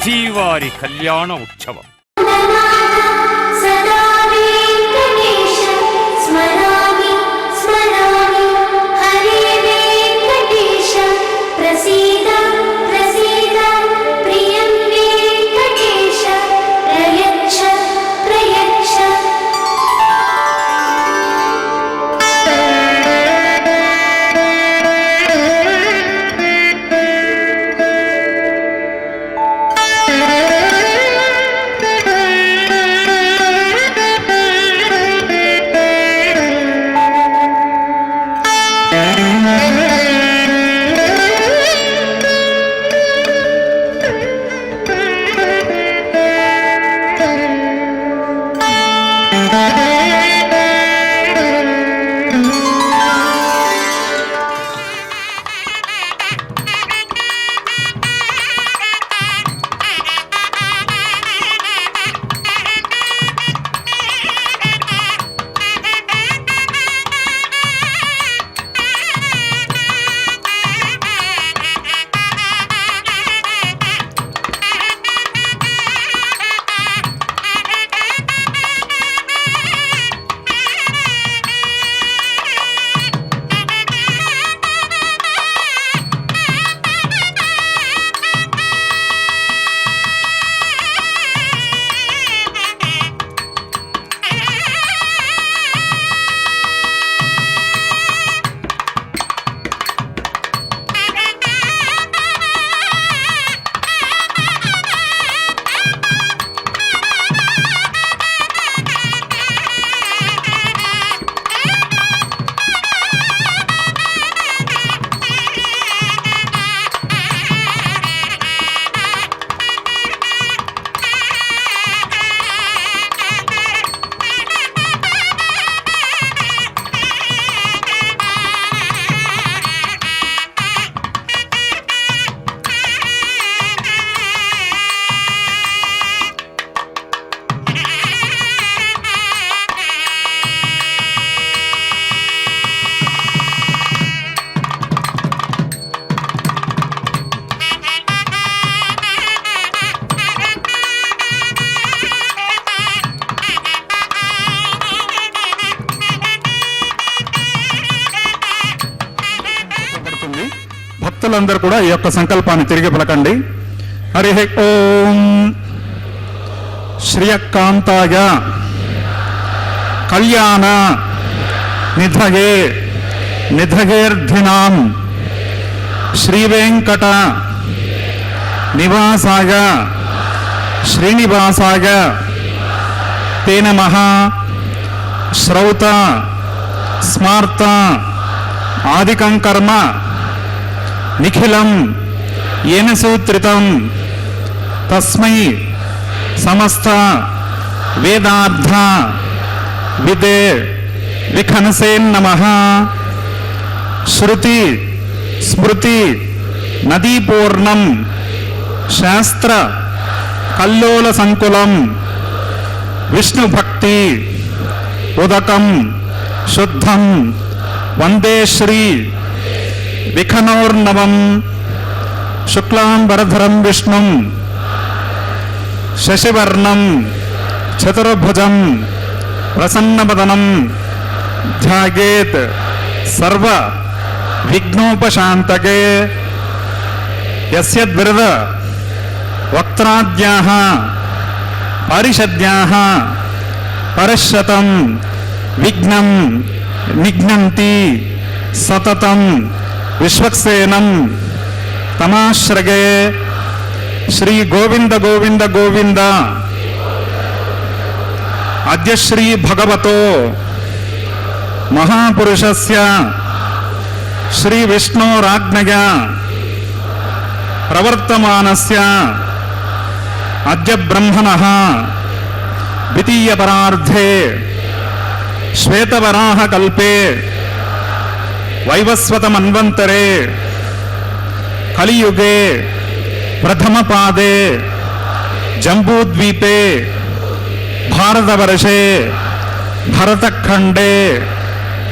శ్రీవారి కళ్యాణ ఉత్సవం. భక్తులందరూ కూడా ఈ యొక్క సంకల్పాన్ని తిరిగి పలకండి. హరి ఓం శ్రియకాంతాయ కళ్యాణ నిధయే నిధయేర్ధినాం శ్రీవేంకట నివాసాయ శ్రీనివాసాయ తే నమః శ్రౌత స్మార్త ఆదికం కర్మ నిఖిలం ఏన సూత్రితం తస్మై సమస్త వేదార్థ విదే విఖనసే నమః. శృతి స్మృతి నదీపూర్ణం శాస్త్ర కల్లోల సంకులం విష్ణుభక్తి ఉదకం శుద్ధం వందే శ్రీ విఖనోర్నవం. శుక్లాంబరధరం విష్ణుం శశివర్ణం చతుర్భుజం ప్రసన్నవదనం ధ్యాయేత్ సర్వ విఘ్నోపశాంతకే. యస్యద్విరద వక్త్రాద్యాః పారిషద్యాః పరశతం విఘ్నం నిఘ్నంతి సతతం విశ్వక్సేనం తమాశ్రగే. శ్రీ గోవింద గోవింద గోవింద. అద్య శ్రీ భగవతో మహాపురుషస్య శ్రీ విష్ణోరాజ్ఞయ ప్రవర్తమానస్య అద్య బ్రహ్మణః ద్వితీయ పరార్ధే శ్వేతవరాహ కల్పే వైవస్వత మన్వంతరే కలియుగే ప్రథమ పాదే జంబూద్వీపే భారతవర్షే భరతఖండే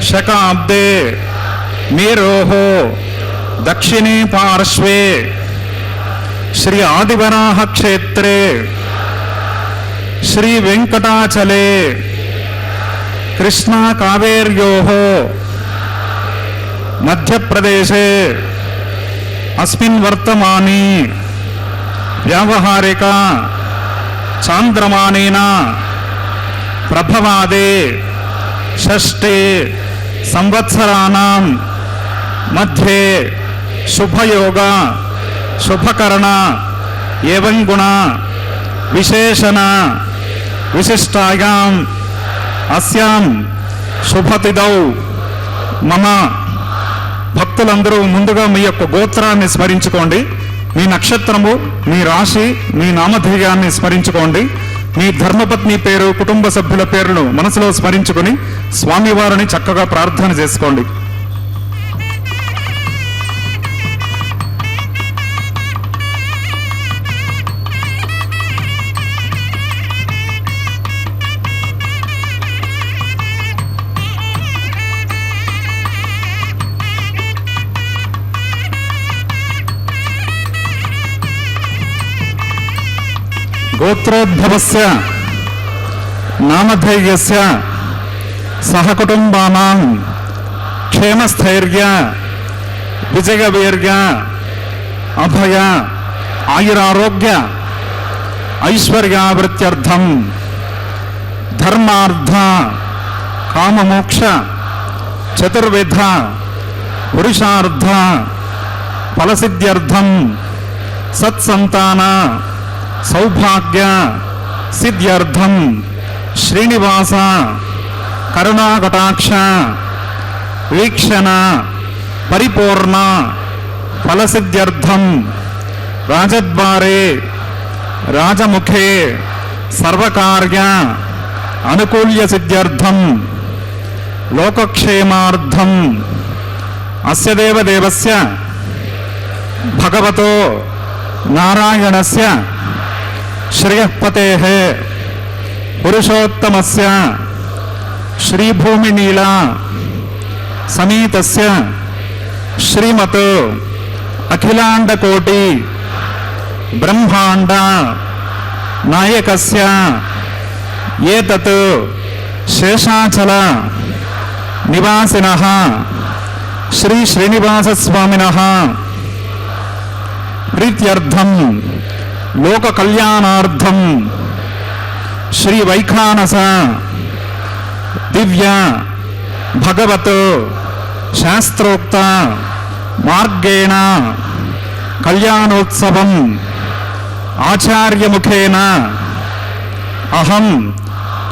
శకాబ్దే మేరోః దక్షిణే పార్శ్వే श्री आदिवराह क्षेत्रे श्री वेंकटाचले कृष्णा कावेर्योः मध्य प्रदेशे अस्मिन् वर्तमानी व्यावहारिक चांद्रमानेन प्रभवादे षष्ठे संवत्सराणां मध्ये शुभयोग शुभकरण एवं गुण विशेषण विशिष्टायां अस्यां शुभतिथौ मम భక్తులందరూ ముందుగా మీ యొక్క గోత్రాన్ని స్మరించుకోండి, మీ నక్షత్రము, మీ రాశి, మీ నామధేయాన్ని స్మరించుకోండి, మీ ధర్మపత్ని పేరు, కుటుంబ సభ్యుల పేర్లను మనసులో స్మరించుకొని స్వామివారిని చక్కగా ప్రార్థన చేసుకోండి. गोत्रोद्भवस्य नामधेयस्य सहकुटुम्बानां क्षेमस्थैर्य विजयवीर्य अभय आयुरारोग्य ऐश्वर्यावृत्त्यर्थं धर्मार्थ काममोक्ष चतुर्विध पुरुषार्थ फलसिद्ध्यर्थं सत्संतान सौभाग्य सिद्ध्यर्थं श्रीनिवास करुणाकटाक्ष वीक्षण परिपूर्ण फलसिद्ध्यर्थं राजद्वारे राजमुखे सर्वकार्य अनुकूल्य सिद्ध्यर्थं लोकक्षेमार्थं अस्य देवदेवस्य भगवतो नारायणस्य श्रेयःपतेः पुरुषोत्तमस्य श्रीभूमिनीला समीतस्य श्रीमत् अखिलांडकोटि ब्रह्मांड नायकस्य एतत् शेषाचल निवासिनः श्री श्रीनिवास स्वामिनः प्रीत्यर्थं लोक कल्याणार्थं श्री वैखानस दिव्य भगवत शास्त्रोक्त मार्गेण कल्याणोत्सवम् आचार्य मुखेन अहं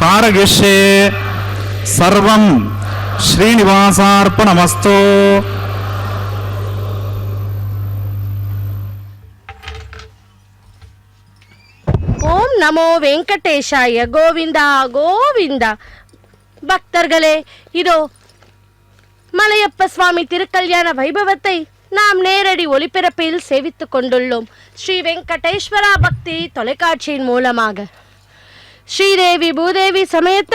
कारयिष्ये सर्वं श्रीनिवासार्पणमस्तु। நமோ வெங்கடேஷாய கோவிந்தா கோவிந்தா. பக்தர்களே, இதோ மலையப்ப சுவாமி திருக்கல்யாண வைபவத்தை நாம் நேரடி ஒளிபரப்பில் சேவித்துக் கொண்டுள்ளோம். ஸ்ரீ வெங்கடேஸ்வரா பக்தி தொலைக்காட்சியின் மூலமாக ஸ்ரீதேவி பூதேவி சமேத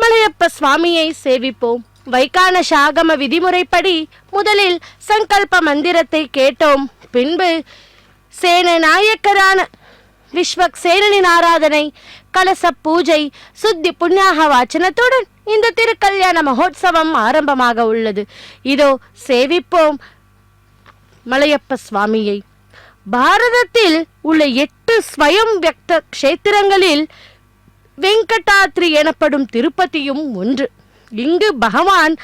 மலையப்ப சுவாமியை சேவிப்போம். வைகானச ஆகம விதிமுறைப்படி முதலில் சங்கல்ப மந்திரத்தை கேட்டோம். பின்பு சேனநாயக்கரான விஸ்வக்சேனனின் ஆராதனை, கலச பூஜை, சுத்தி புண்ணியாக வாச்சனத்துடன் இந்த திருக்கல்யாண மகோத்சவம் ஆரம்பமாக உள்ளது. இதோ சேவிப்போம் மலையப்ப சுவாமியை. பாரதத்தில் உள்ள 8 ஸ்வயம் வியக்த க்ஷேத்திரங்களில் வெங்கடாத்ரி எனப்படும் திருப்பதியும் ஒன்று. இங்கு பகவான்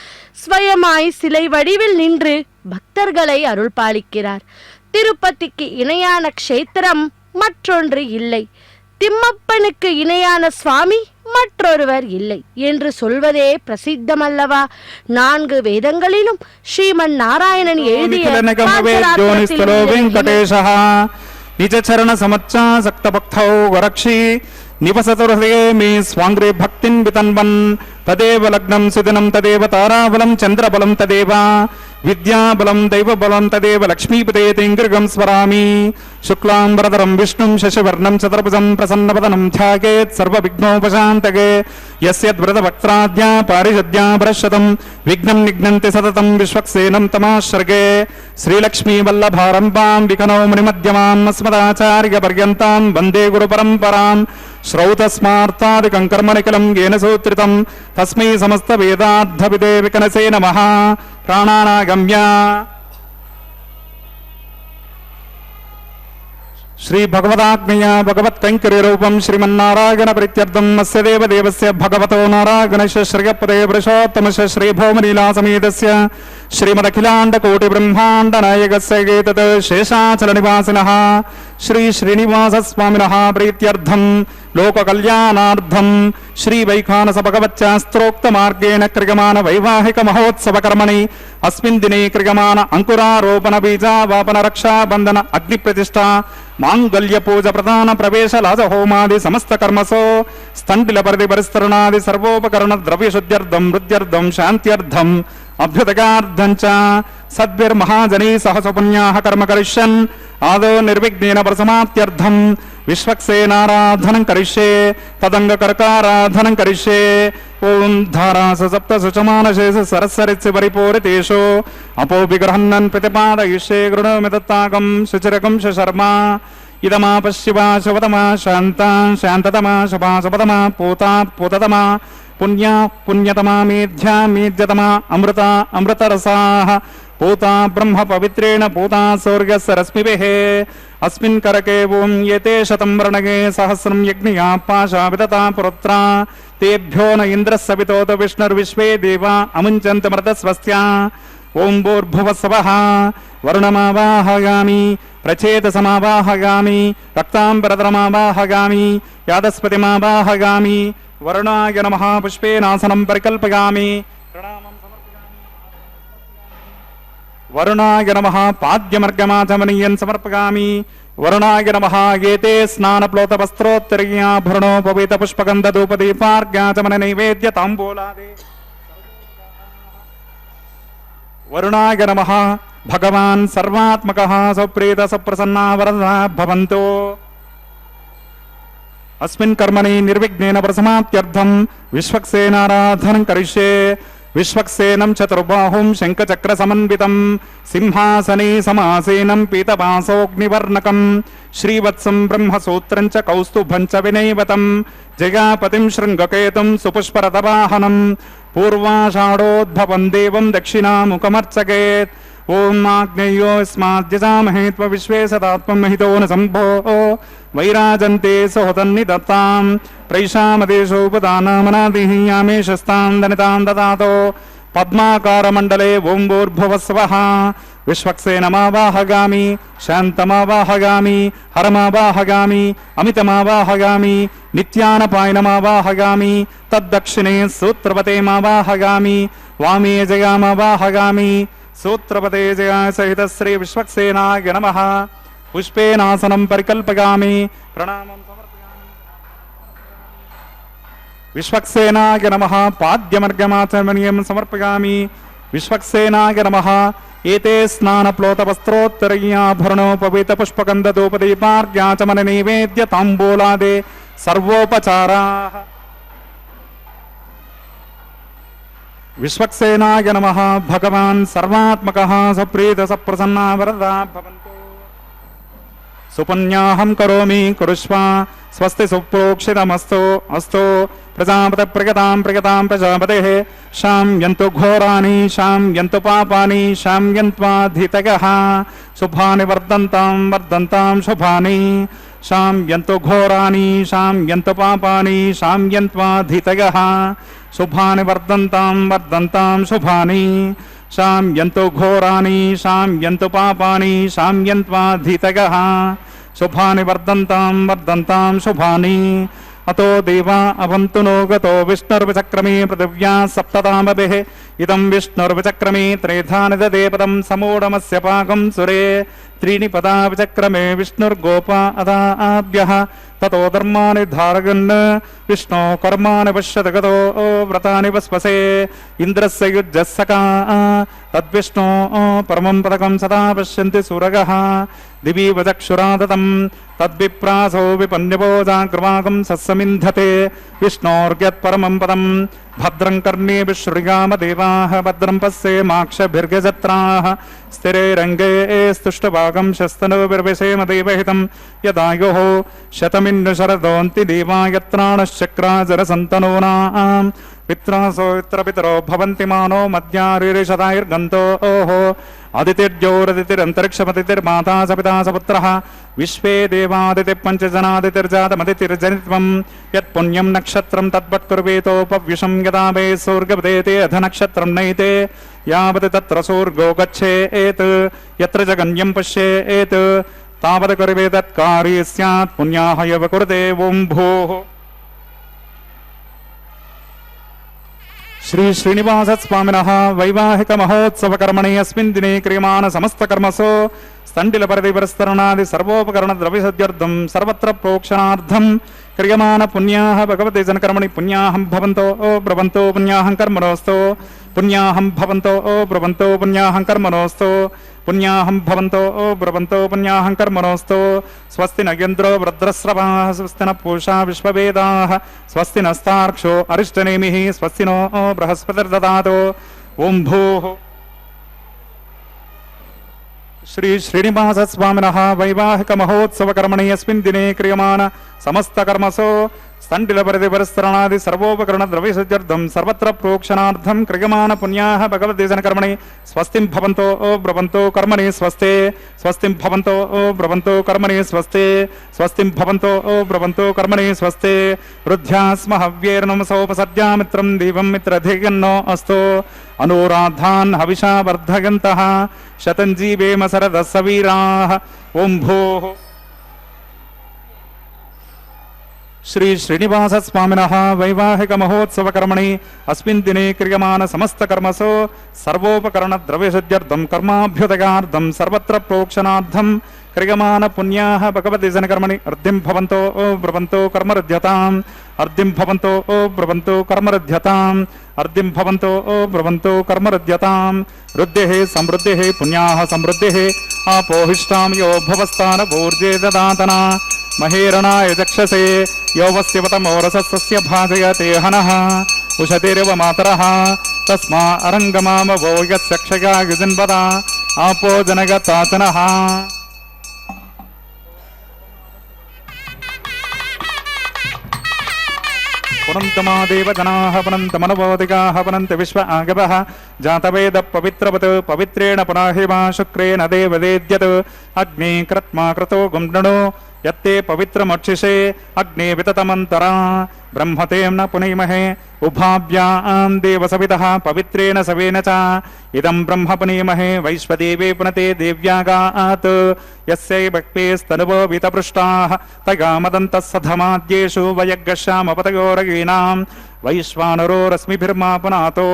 ஸ்வயமாய் சிலை வடிவில் நின்று பக்தர்களை அருள் பாலிக்கிறார். திருப்பதிக்கு இணையான க்ஷேத்திரம் மற்றொன்று இல்லை. திம்மப்பனுக்கு இணையான சுவாமி மற்றொருவர் இல்லை என்று சொல்வதே பிரசித்தமல்லவா? 4 வேதங்களிலும் ஸ்ரீமன் நாராயணன் எழுதிய निज चरण समच्चा सक्तभक्तौ वरक्षी నివసతు హృదయే మే స్వాంగ్రే భక్తిన్ వితన్వన్ తదేవ లగ్నం సుదినం తదేవ తారాబలం చంద్రబలం తదేవ విద్యాబలం దైవబలం తదేవ లక్ష్మీపతే తేంగృగం స్మరామి. శుక్లాం వరదరం విష్ణుం శశివర్ణం చతుర్భుజం ప్రసన్నవదనం ధ్యాయేత్ సర్వవిఘ్నోపశాంతకే. యస్యద్వ్రతవక్త్రాద్యా పారిషద్యా పరశతం విఘ్నం నిఘ్నంతి సతతం విశ్వక్సేనం తమాశ్రగే. శ్రీలక్ష్మీ వల్లభారంభాం వికనో మునిమధ్యమాం అస్మదాచార్య పర్యంతాం వందే గురు పరంపరాం. శ్రౌతస్మార్తాదికం కర్మనిఖిలం येन సూత్రితం తస్మై సమస్త వేదార్థవిదే వికనసే నమః. ప్రాణానాగమ్య శ్రీ భగవదాజ్ఞయా భగవత్కైంకర్య రూపం శ్రీమన్నారాయణ ప్రీత్యర్థం అస్య దేవదేవస్య భగవతో నారాయణస్య శ్రియపదే పురుషోత్తమస్య శ్రీభౌమలీలాసమేతస్య శ్రీమదఖిలాండకోటి బ్రహ్మాండ నాయకస్య ఏతత్ శేషాచల నివాసినః శ్రీ శ్రీనివాసస్వామినః ప్రీత్యర్థం లోక కళ్యాణార్థం శ్రీ వైఖానస భగవత్శాస్త్రోక్త మార్గేణ క్రియమాణ వైవాహిక మహోత్సవ కర్మణి అస్మిన్ దినే క్రియమాణ అంకురారోపణ బీజావాపన రక్షాబంధన అగ్ని ప్రతిష్ఠ మాంగళ్య పూజ ప్రధాన ప్రవేశ లాజ హోమాది సమస్త కర్మసో స్థండిల పరిధి పరిస్తరణాది సర్వోపకరణ ద్రవ్య శుద్ధ్యర్థం వృద్ధ్యర్థం శాంత్యర్థం అభ్యుదగార్థం చ సద్భిర్మహాజనీ సహసుపుణ్యాః కర్మ కరిష్యన్ ఆదో నిర్విఘ్నేన ప్రసమాప్త్యర్థం విశ్వక్సేనారాధనం కరిష్యే తదంగకర్కారాధనం కరిష్యే. ఓం ధారాసు సప్త సుచమానశేష సరస్సరిత్సి పరిపూరితేషు అపో విగ్రహన్నన్ ప్రతిపాదయిష్యే గృణోమి దత్తాకం శుచిరకం శర్మా. ఇదమాపశివా శుభతమా శాంతా శాంతతమా శుభా శుభతమా పూతా పూతతమా పుణ్యా పుణ్యతమా మేధ్యా మేధ్యతమా అమృత అమృతరసాః పూతా బ్రహ్మ పవిత్రేణ పూతా సౌర్యస్య రశ్మిభిః. అస్మిన్ కరకే ఓం ఏతే శతం వర్ణగే సహస్రం యజ్ఞయా పాశా విదతా పురుత్రా తేభ్యో న ఇంద్రస్య సవితోత విష్ణుర్విశ్వే దేవా అముంచంత మృతస్వస్త్యా. ఓం భూర్భువస్సవః వరుణమావాహయామి ప్రచేతసమావాహయామి రక్తాంబరధరమావాహయామి యాదస్పతిమావాహయామి. వరుణాయ నమః పుష్పేనాసనం పరికల్పయామి. వరుణాయ నమః పాద్యమర్గమాచమనీయన్ సమర్పయామి. వరుణాయ నమః ఏతే స్నానప్లోత వస్త్రోత్తరీయాభరణోపవీత పుష్పగంధ ధూపదీపార్ఘ్యాచమన నైవేద్య తాంబూలాదే. వరుణాయ నమః భగవాన్ సర్వాత్మకః సుప్రీత సుప్రసన్నా వరదః భవంతు. అస్మిన్ కర్మణి నిర్విఘ్నేన ప్రసమాప్త్యర్థం విశ్వక్సేనారాధనం కరిష్యే. విశ్వక్సేనం చతుర్బాహుం శంఖచక్ర సమన్వితం సింహాసనే సమాసీనం పీతవాసోగ్నివర్ణకం శ్రీవత్సం బ్రహ్మసూత్రం చ కౌస్తుభం చ వినైవతం జయాపతిం శృంగకేతుం సుపుష్పరథవాహనం పూర్వాషాఢోద్భవం దేవం దక్షిణాముఖమర్చకేత్. ఓం ఆగ్నేయోస్మాద్యజామహే త్వ విశ్వే సదాత్మహితో న సంభో వైరాజంతే సహోదన్నిదత్తాం ప్రైషామదేశోపదానామనాదిః యామేషస్తాం దనితాం దదాతో. పద్మాకారమండలే ఓం భూర్భువస్వః విశ్వక్సేనమావాహగామి శాంతమావాహగామి హరమావాహగామి అమితమావాహగామి నిత్యానపాయనమావాహగామి తద్దక్షిణే సూత్రపతేమావాహగామి వామే జయామావాహగామి. సూత్రపతే జయా సహిత శ్రీ విశ్వక్సేనాయ నమః. పుష్పేనాసనం పరికల్పయామి. ప్రణామం సమర్పయామి. విశ్వక్సేనాయ నమః పాద్యమర్గమాచమనీయం సమర్పయామి. విశ్వక్సేనాయ నమః ఏతే స్నానప్లోత వస్త్రోత్తరీయాభరణోపవీత పుష్పగంధ ధూపదీపార్ఘ్యాచమన నైవేద్య తాంబూలాదే సర్వోపచారాః. విశ్వక్సేనాయ నమః భగవాన్ సర్వాత్మకః సుప్రీత సప్రసన్నా వరదా భవంతు. సుపుణ్యాహం కరోమి కురుష్వ స్వస్తి సుప్రోక్షితమస్తు అస్తు. ప్రజాపత ప్రియతాం ప్రియతాం ప్రజాపతేః శామ్యంతు ఘోరాని శామ్యంతు పాపాని శామ్యంత్వాధితయః. శుభాని వర్ధంతాం వర్ధంతాం శుభాని శామ్యంతు ఘోరాని శామ్యంతు పాపాని శామ్యంత్వాధితయః. శుభాని వర్ధంతాం వర్ధంతాం శుభాని శామ్యంతు ఘోరాని శామ్యంతు పాపాని శామ్యంత్వాధితయః. శుభాని వర్ధంతాం వర్ధంతాం శుభాని. అతో దేవా అవంతు నో గతో విష్ణుర్విచక్రమే పృథివ్యా సప్తతామభిః. ఇదం విష్ణుర్విచక్రమే త్రేధాని దదే పదం సమూఢమస్య పాకం సురే. త్రీణి పదా విచక్రమే విష్ణుర్గోపా అదాభ్యః ततो धर्माणि धारयन् विष्णो कर्माणि पश्यति गतो व्रतानि वस्वसे इन्द्रस्य युज्यस्सका तद्विष्णो परमं पदकं सदा पश्यन्ति सूरगः दिवि वचक्षुरादतं तद्विप्रासो विपन्यपोजाग्रवाकं सस्समिन्धते विष्णोर्यत्परमं पदं भद्रं कर्णेभिः शृगामदेवाः भद्रं पश्येमाक्षभिर्गजत्राः स्थिरे रङ्गे स्तुष्टभागं शस्तनोर्विषेम देवहितं यदायुः शतमिन्नु शरदोऽन्ति देवा यत्राणश्चक्राजरसन्तनूनाम् पित्रासो पितरो भवन्ति मानो मध्यारिशतायुर्गन्तो ओहो अदितिर्जोरदितिरन्तरिक्षमदितिर्माता सपिता सपुत्रः विश्वे देवादितिः पञ्चजनादितिर्जातमदितिर्जनित्वं यत्पुण्यं नक्षत्रं तद्वत्कुर्वेतोपव्युषं यदा वै सूर्गपदेते अधनक्षत्रं नैते यावत् तत्र सूर्गो गच्छेत् यत्र जगन्यं पश्येत् तावत् कुर्वे तत्कार्ये स्यात् पुण्याः यव कुरुते ओं भूः श्री श्रीनिवास स्वामिनः वैवाहिक महोत्सव कर्मणि अस्मिन् दिने क्रियमाण समस्त कर्मसु स्तण्डिल परिवर्तनादि सर्वोपकरण द्रव्यसद्यर्थं सर्वत्र प्रोक्षणार्थं क्रियमाण पुण्याः भगवते जनकर्मणि पुण्याहं भवन्तो ब्रवन्तो पुण्याहं कर्मणोऽस्तु पुण्याहं भवन्तो ब्रवन्तो पुण्याहं कर्मणोऽस्तु पुण्याहं भवन्तो ब्रवन्तो पुण्याहं कर्मणोऽस्तु स्वस्ति न इन्द्रो वृद्रस्रवाः स्वस्ति न पूषा विश्ववेदाः स्वस्ति नस्तार्क्ष्यो अरिष्टनेमिः स्वस्ति नो बृहस्पतिर्ददातु ओं भूः श्री श्रीनिवास स्वामिनः वैवाहिक महोत्सव कर्मणि अस्मिन् दिने क्रियमाण समस्त कर्मसु स्तण्डिल परिवर्तनादि सर्वोपकरण द्रव्यसद्यर्थं सर्वत्र प्रोक्षणार्थं क्रियमाण पुण्याः भगवते जनकर्मणि स्वस्तिं भवन्तो ब्रवन्तो कर्मणि स्वस्ते स्वस्तिं भवन्तो ब्रवन्तो कर्मणि स्वस्ते स्वस्तिं भवन्तो ब्रवन्तो कर्मणि स्वस्ते वृद्ध्यास्म हव्येर्नमसोपसद्या मित्रं देवं मित्रधिगन्नो अस्तु अनुराधान् हविषा वर्धयन्तः शतं जीवेम शरदः सवीराः ओं भूः श्री श्रीनिवास स्वामिनः वैवाहिक महोत्सव कर्मणि अस्मिन् दिने क्रियमाण समस्त कर्मसु सर्वोपकरण द्रव्यसिद्ध्यर्थं कर्माभ्युदयार्थं सर्वत्र प्रोक्षणार्थं क्रियमाण पुण्याः भगवते जनकर्मणि अर्धिं भवन्तो ब्रवन्तो कर्मरुध्यताम् अर्धिं भवन्तो ब्रवन्तो कर्मरुध्यताम् अर्धिं भवन्तो ब्रवन्तो कर्मरुध्यताम् वृद्धिः समृद्धिः पुण्याः समृद्धिः आपोहिष्टां यो भवस्तानपूर्जे ददातना महेरणाय चक्षसे यो वस्यवतमोरसस्य भाजयते हनः उशतिरिव मातरः तस्मा अरङ्गमामवो यस्य क्षया युजन्वदा आपो जनगताचनः पुनन्तमादेव जनाः पुनन्तमनवोदिकाः पुनन्त विश्व आगवः जातवेद पवित्रवत् पवित्रेण पुनाहिमा शुक्रेण देवदेद्यत् अग्ने कृत्मा कृतो गुण्डणो यत्ते पवित्रमक्षिषे अग्ने विततमन्तरा ब्रह्मतें न पुनीमहे उभाभ्यां देवसवितः पवित्रेण सवेन च इदं ब्रह्म पुनीमहे वैश्वदेवे पुनते देव्यागात् यस्यै भक्तेस्तनुवो वितपृष्टाः तगामदन्तः सधमाद्येषु वयग्गश्यामपतयोरगीनां वैश्वानरो रश्मिभिर्मा पुनातो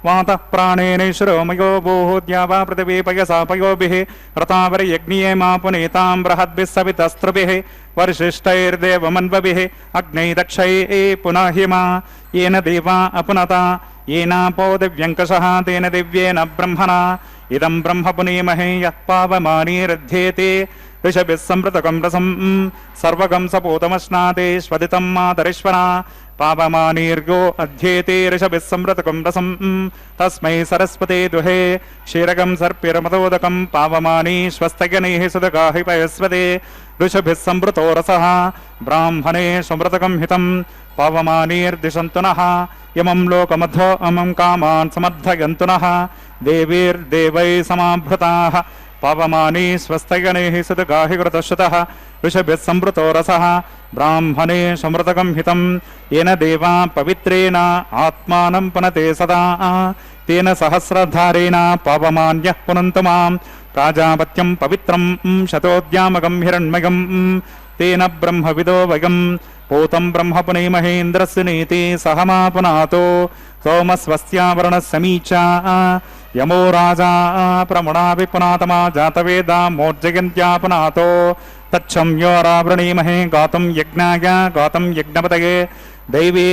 वातः प्राणेनैश्वरोमयो भूः द्यावा पृथिवी पयसा पयोभिः रतावरयज्ञे मा पुनीतां बृहद्भिः सवितस्त्रुभिः वर्षिष्ठैर्देवमन्वभिः अग्नैदक्षैः पुनाहिमा येन देवा अपुनता येनापो दिव्यङ्कषः तेन दिव्येन ब्रह्मणा इदं ब्रह्म पुनीमहे यः पावमानीरध्येते ऋषभिः संवृतकं रसं सर्वगं सपूतमश्नाते स्वदितं मातरीश्वरा पावमानीर्गो अध्येते ऋषभिः संवृतकं रसं तस्मै सरस्वते दुहे क्षीरकं सर्पिरमतोदकं पावमानी स्वस्तगनैः सुदगाहि पयस्वते ऋषभिः संवृतो रसः ब्राह्मणे संवृतकं हितं पावमानीर्दिशन्तु नः यमं लोकमध्वो अमं कामान् समर्थयन्तु नः देवीर्देवैः समाभृताः पावमानी स्वस्तगणैः सुदगाहि कृतश्रुतः ऋषभिः संवृतो रसः ब्राह्मणे समृतकं हितं येन देवा पवित्रेण आत्मानं पुनते सदा तेन सहस्रधारेण पावमान्यः पुनन्तु मां प्राजापत्यं पवित्रं शतोद्यामकं हिरण्मयं तेन ब्रह्मविदो वयं पूतं ब्रह्म पुनीमहेन्द्रस्य नीति सहमा पुनातो सोमस्वस्यावरणः समीचा यमो राजा प्रमुणा विपुनातमा जातवेदा मोर्जयन्त्या पुनातो तच्छम्योरावृणीमहे गातुं यज्ञाय गातुं यज्ञपतये दैवी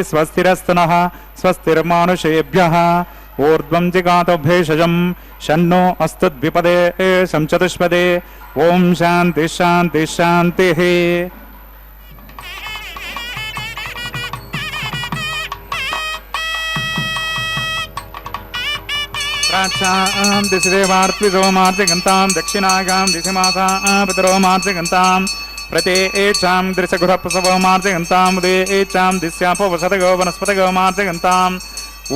स्वस्तिरस्तु नः स्वस्तिर्मानुषेभ्यः ऊर्ध्वं जिगातो भेषजं शन्नो अस्तु द्विपदे शं चतुष्पदे ओम शांति शांति शांति। प्राच्यां दिशिदेवार्त्विजोमार्जगन्तां दक्षिणायां दिशिमासां पितरोमार्जगन्तां प्रत्येचां दृशगुरप्रसवोमार्जगन्तां उदेचां दिस्यापवसतगो वनस्पतगोमार्जगन्ताम्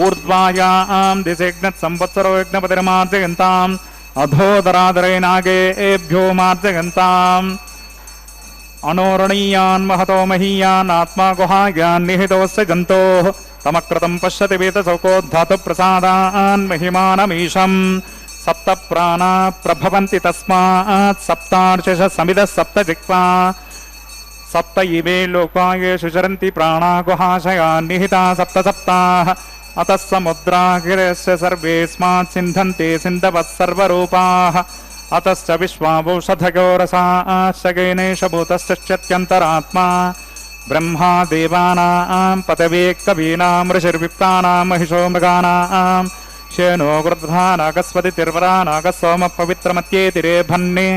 ऊर्ध्वायां दिशेग्नत्संवत्सरो यज्ञपतिर्मार्जगन्ताम् अधोदरादरे नागेभ्यो मार्जगन्ताम् अनोरणीयान् महतो महीयान् आत्मा गुहायान् निहितोऽस्य जन्तोः तमकृतं पश्यति वेतसौकोद्धातु प्रसादान् महिमानमीशम् सप्त प्राणा प्रभवन्ति तस्मात् सप्तार्षश समिदः सप्त जिह्वा सप्त इमे लोकाये सुचरन्ति प्राणा गुहाशयान् निहिता सप्त सप्ताः अतः समुद्रागिरस्य सर्वेस्मात् सिन्धन्ते सिन्धवः सर्वरूपाः अतश्च विश्वावौषधयो रसाश्चगेनेश भूतश्चत्यन्तरात्मा ब्रह्मा देवानां पतवे कवीनां ऋषिर्विप्तानां महिषो मृगानां शेनो गृध्रा नागस्वति तिर्वरा नागः सोमः पवित्रमत्येतिरे भन्ने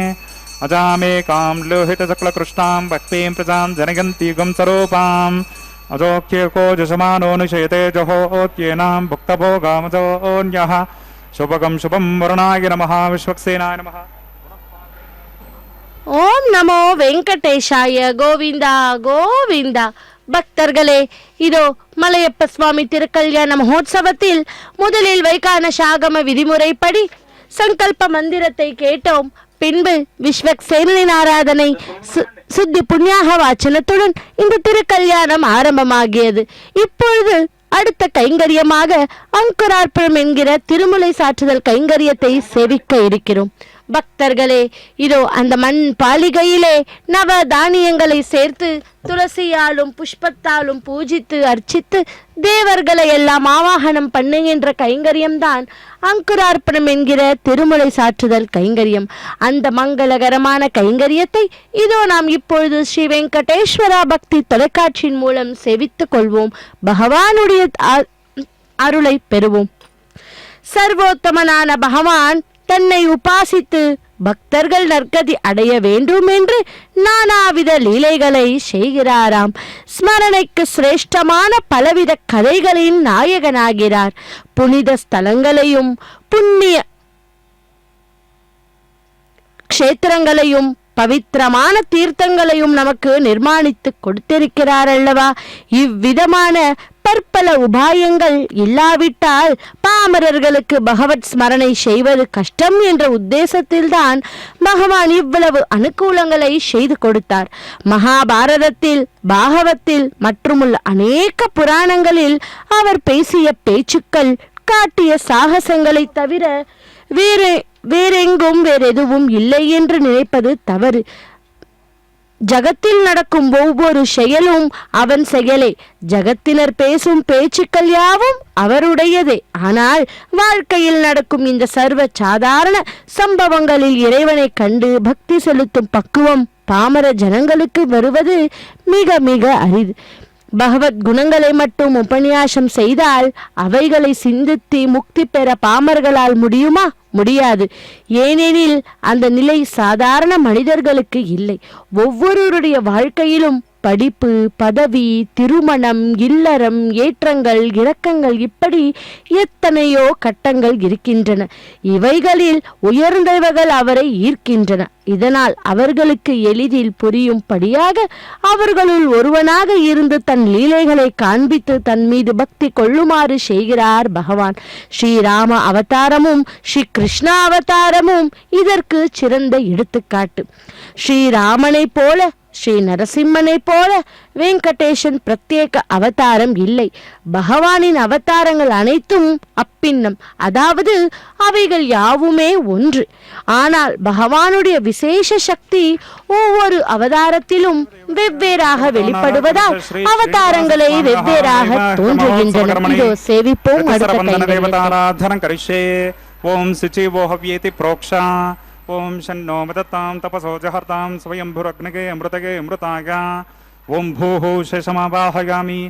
अजामेकां लोहितशुक्लकृष्णां भक्तिं प्रजां जनयन्ति गुंसरूपाम् अजोक्यको जशमानोऽनुशयते जहोत्येनां भुक्तभोगामजोऽन्यः शुभगं शुभं वरुणाय नमः विश्वक्सेनाय नमः। ஓம் நமோ வெங்கடேஷாய கோவிந்தா கோவிந்தா. பக்தர்களே, இதோ மலையப்ப சுவாமி திருக்கல்யாண மகோத்சவத்தில் முதலில் வைகான சாகம விதிமுறைப்படி சங்கல்ப மந்திரத்தை கேட்டோம். பின்பு விஸ்வக்சேனனின் ஆராதனை சுத்தி புண்ணியாக வாச்சனத்துடன் இந்த திருக்கல்யாணம் ஆரம்பமாகியது. இப்பொழுது அடுத்த கைங்கரியமாக அங்குரார்ப்பணம் என்கிற திருமுலை சாற்றுதல் கைங்கரியத்தை சேவிக்க இருக்கிறோம். பக்தர்களே, இதோ அந்த மண் பாலிகையிலே நவ தானியங்களை சேர்த்து துளசியாலும் புஷ்பத்தாலும் பூஜித்து அர்ச்சித்து தேவர்களை எல்லாம் ஆவாகனம் பண்ணுகின்ற கைங்கரியம்தான் அங்குரார்ப்பணம் என்கிற திருமுலை சாற்றுதல் கைங்கரியம். அந்த மங்களகரமான கைங்கரியத்தை இதோ நாம் இப்பொழுது ஸ்ரீ வெங்கடேஸ்வரா பக்தி தொலைக்காட்சியின் மூலம் சேவித்துக் கொள்வோம். பகவானுடைய அருளை பெறுவோம். சர்வோத்தமனான பகவான் தன்னை உபாசித்து பக்தர்கள் நற்கதி அடைய வேண்டும் என்று நானாவித லீலைகளை செய்கிறாராம். ஸ்மரணைக்கு சிரேஷ்டமான பலவித கதைகளின் நாயகனாகிறார். புனித ஸ்தலங்களையும் புண்ணிய க்ஷேத்திரங்களையும் பவித்திரமான தீர்த்தங்களையும் நமக்கு நிர்மாணித்து கொடுத்திருக்கிறார் அல்லவா. இவ்விதமான பற்பல உபாயங்கள் இல்லாவிட்டால் பாமரர்களுக்கு பகவத் ஸ்மரணை செய்வது கஷ்டம் என்ற உத்தேசத்தில்தான் பகவான் இவ்வளவு அனுகூலங்களை செய்து கொடுத்தார். மகாபாரதத்தில், பாகவத்தில் மற்றுமுள்ள அநேக புராணங்களில் அவர் பேசிய பேச்சுக்கள், காட்டிய சாகசங்களை தவிர வேறெங்கும் வேறெதுவும் இல்லை என்று நினைப்பது தவறு. ஜகத்தில் நடக்கும் ஒவ்வொரு செயலும் அவன் செயலே. ஜகத்தினர் பேசும் பேச்சுக்கள் யாவும் அவருடையதே. ஆனால் வாழ்க்கையில் நடக்கும் இந்த சர்வ சாதாரண சம்பவங்களில் இறைவனை கண்டு பக்தி செலுத்தும் பக்குவம் பாமர ஜனங்களுக்கு வருவது மிக மிக அரிது. பகவத் குணங்களை மட்டும் உபன்யாசம் செய்தால் அவைகளை சிந்தித்து முக்தி பெற பாமர்களால் முடியுமா? முடியாது. ஏனெனில் அந்த நிலை சாதாரண மனிதர்களுக்கு இல்லை. ஒவ்வொருவருடைய வாழ்க்கையிலும் படிப்பு, பதவி, திருமணம், இல்லறம், ஏற்றங்கள், இறக்கங்கள், இப்படி எத்தனையோ கட்டங்கள் இருக்கின்றன. இவைகளில் உயர்ந்தவர்கள் அவரை ஈர்க்கின்றன. இதனால் அவர்களுக்கு எளிதில் புரியும்படியாக அவர்களுள் ஒருவனாக இருந்து தன் லீலைகளை காண்பித்து தன் மீது பக்தி கொள்ளுமாறு செய்கிறார் பகவான். ஸ்ரீராம அவதாரமும் ஸ்ரீ கிருஷ்ணா அவதாரமும் இதற்கு சிறந்த எடுத்துக்காட்டு. ஸ்ரீராமனை போல, ஸ்ரீ நரசிம்மனை போல வெங்கடேசன் பிரத்யேக அவதாரம் இல்லை. பகவானின் அவதாரங்கள் அனைத்தும் அப்பின்னம், அதாவது அவைகள் யாவுமே ஒன்று. ஆனால் பகவானுடைய விசேஷ சக்தி ஒவ்வொரு அவதாரத்திலும் வெவ்வேறாக வெளிப்படுவதால் அவதாரங்களை வெவ்வேறாக தோன்றுகின்றன. இதோ சேவிப்போம் அடுத்த கைங்கரியத்தை. ஓம் சுச்சிவோஹவ்யேதி ப்ரோக்ஷா ओम शन्नो मदतां तपसो जहर्तां स्वयंभुरग्नगे अमृतगे अमृताय ओम भूः शेषमावाहयामि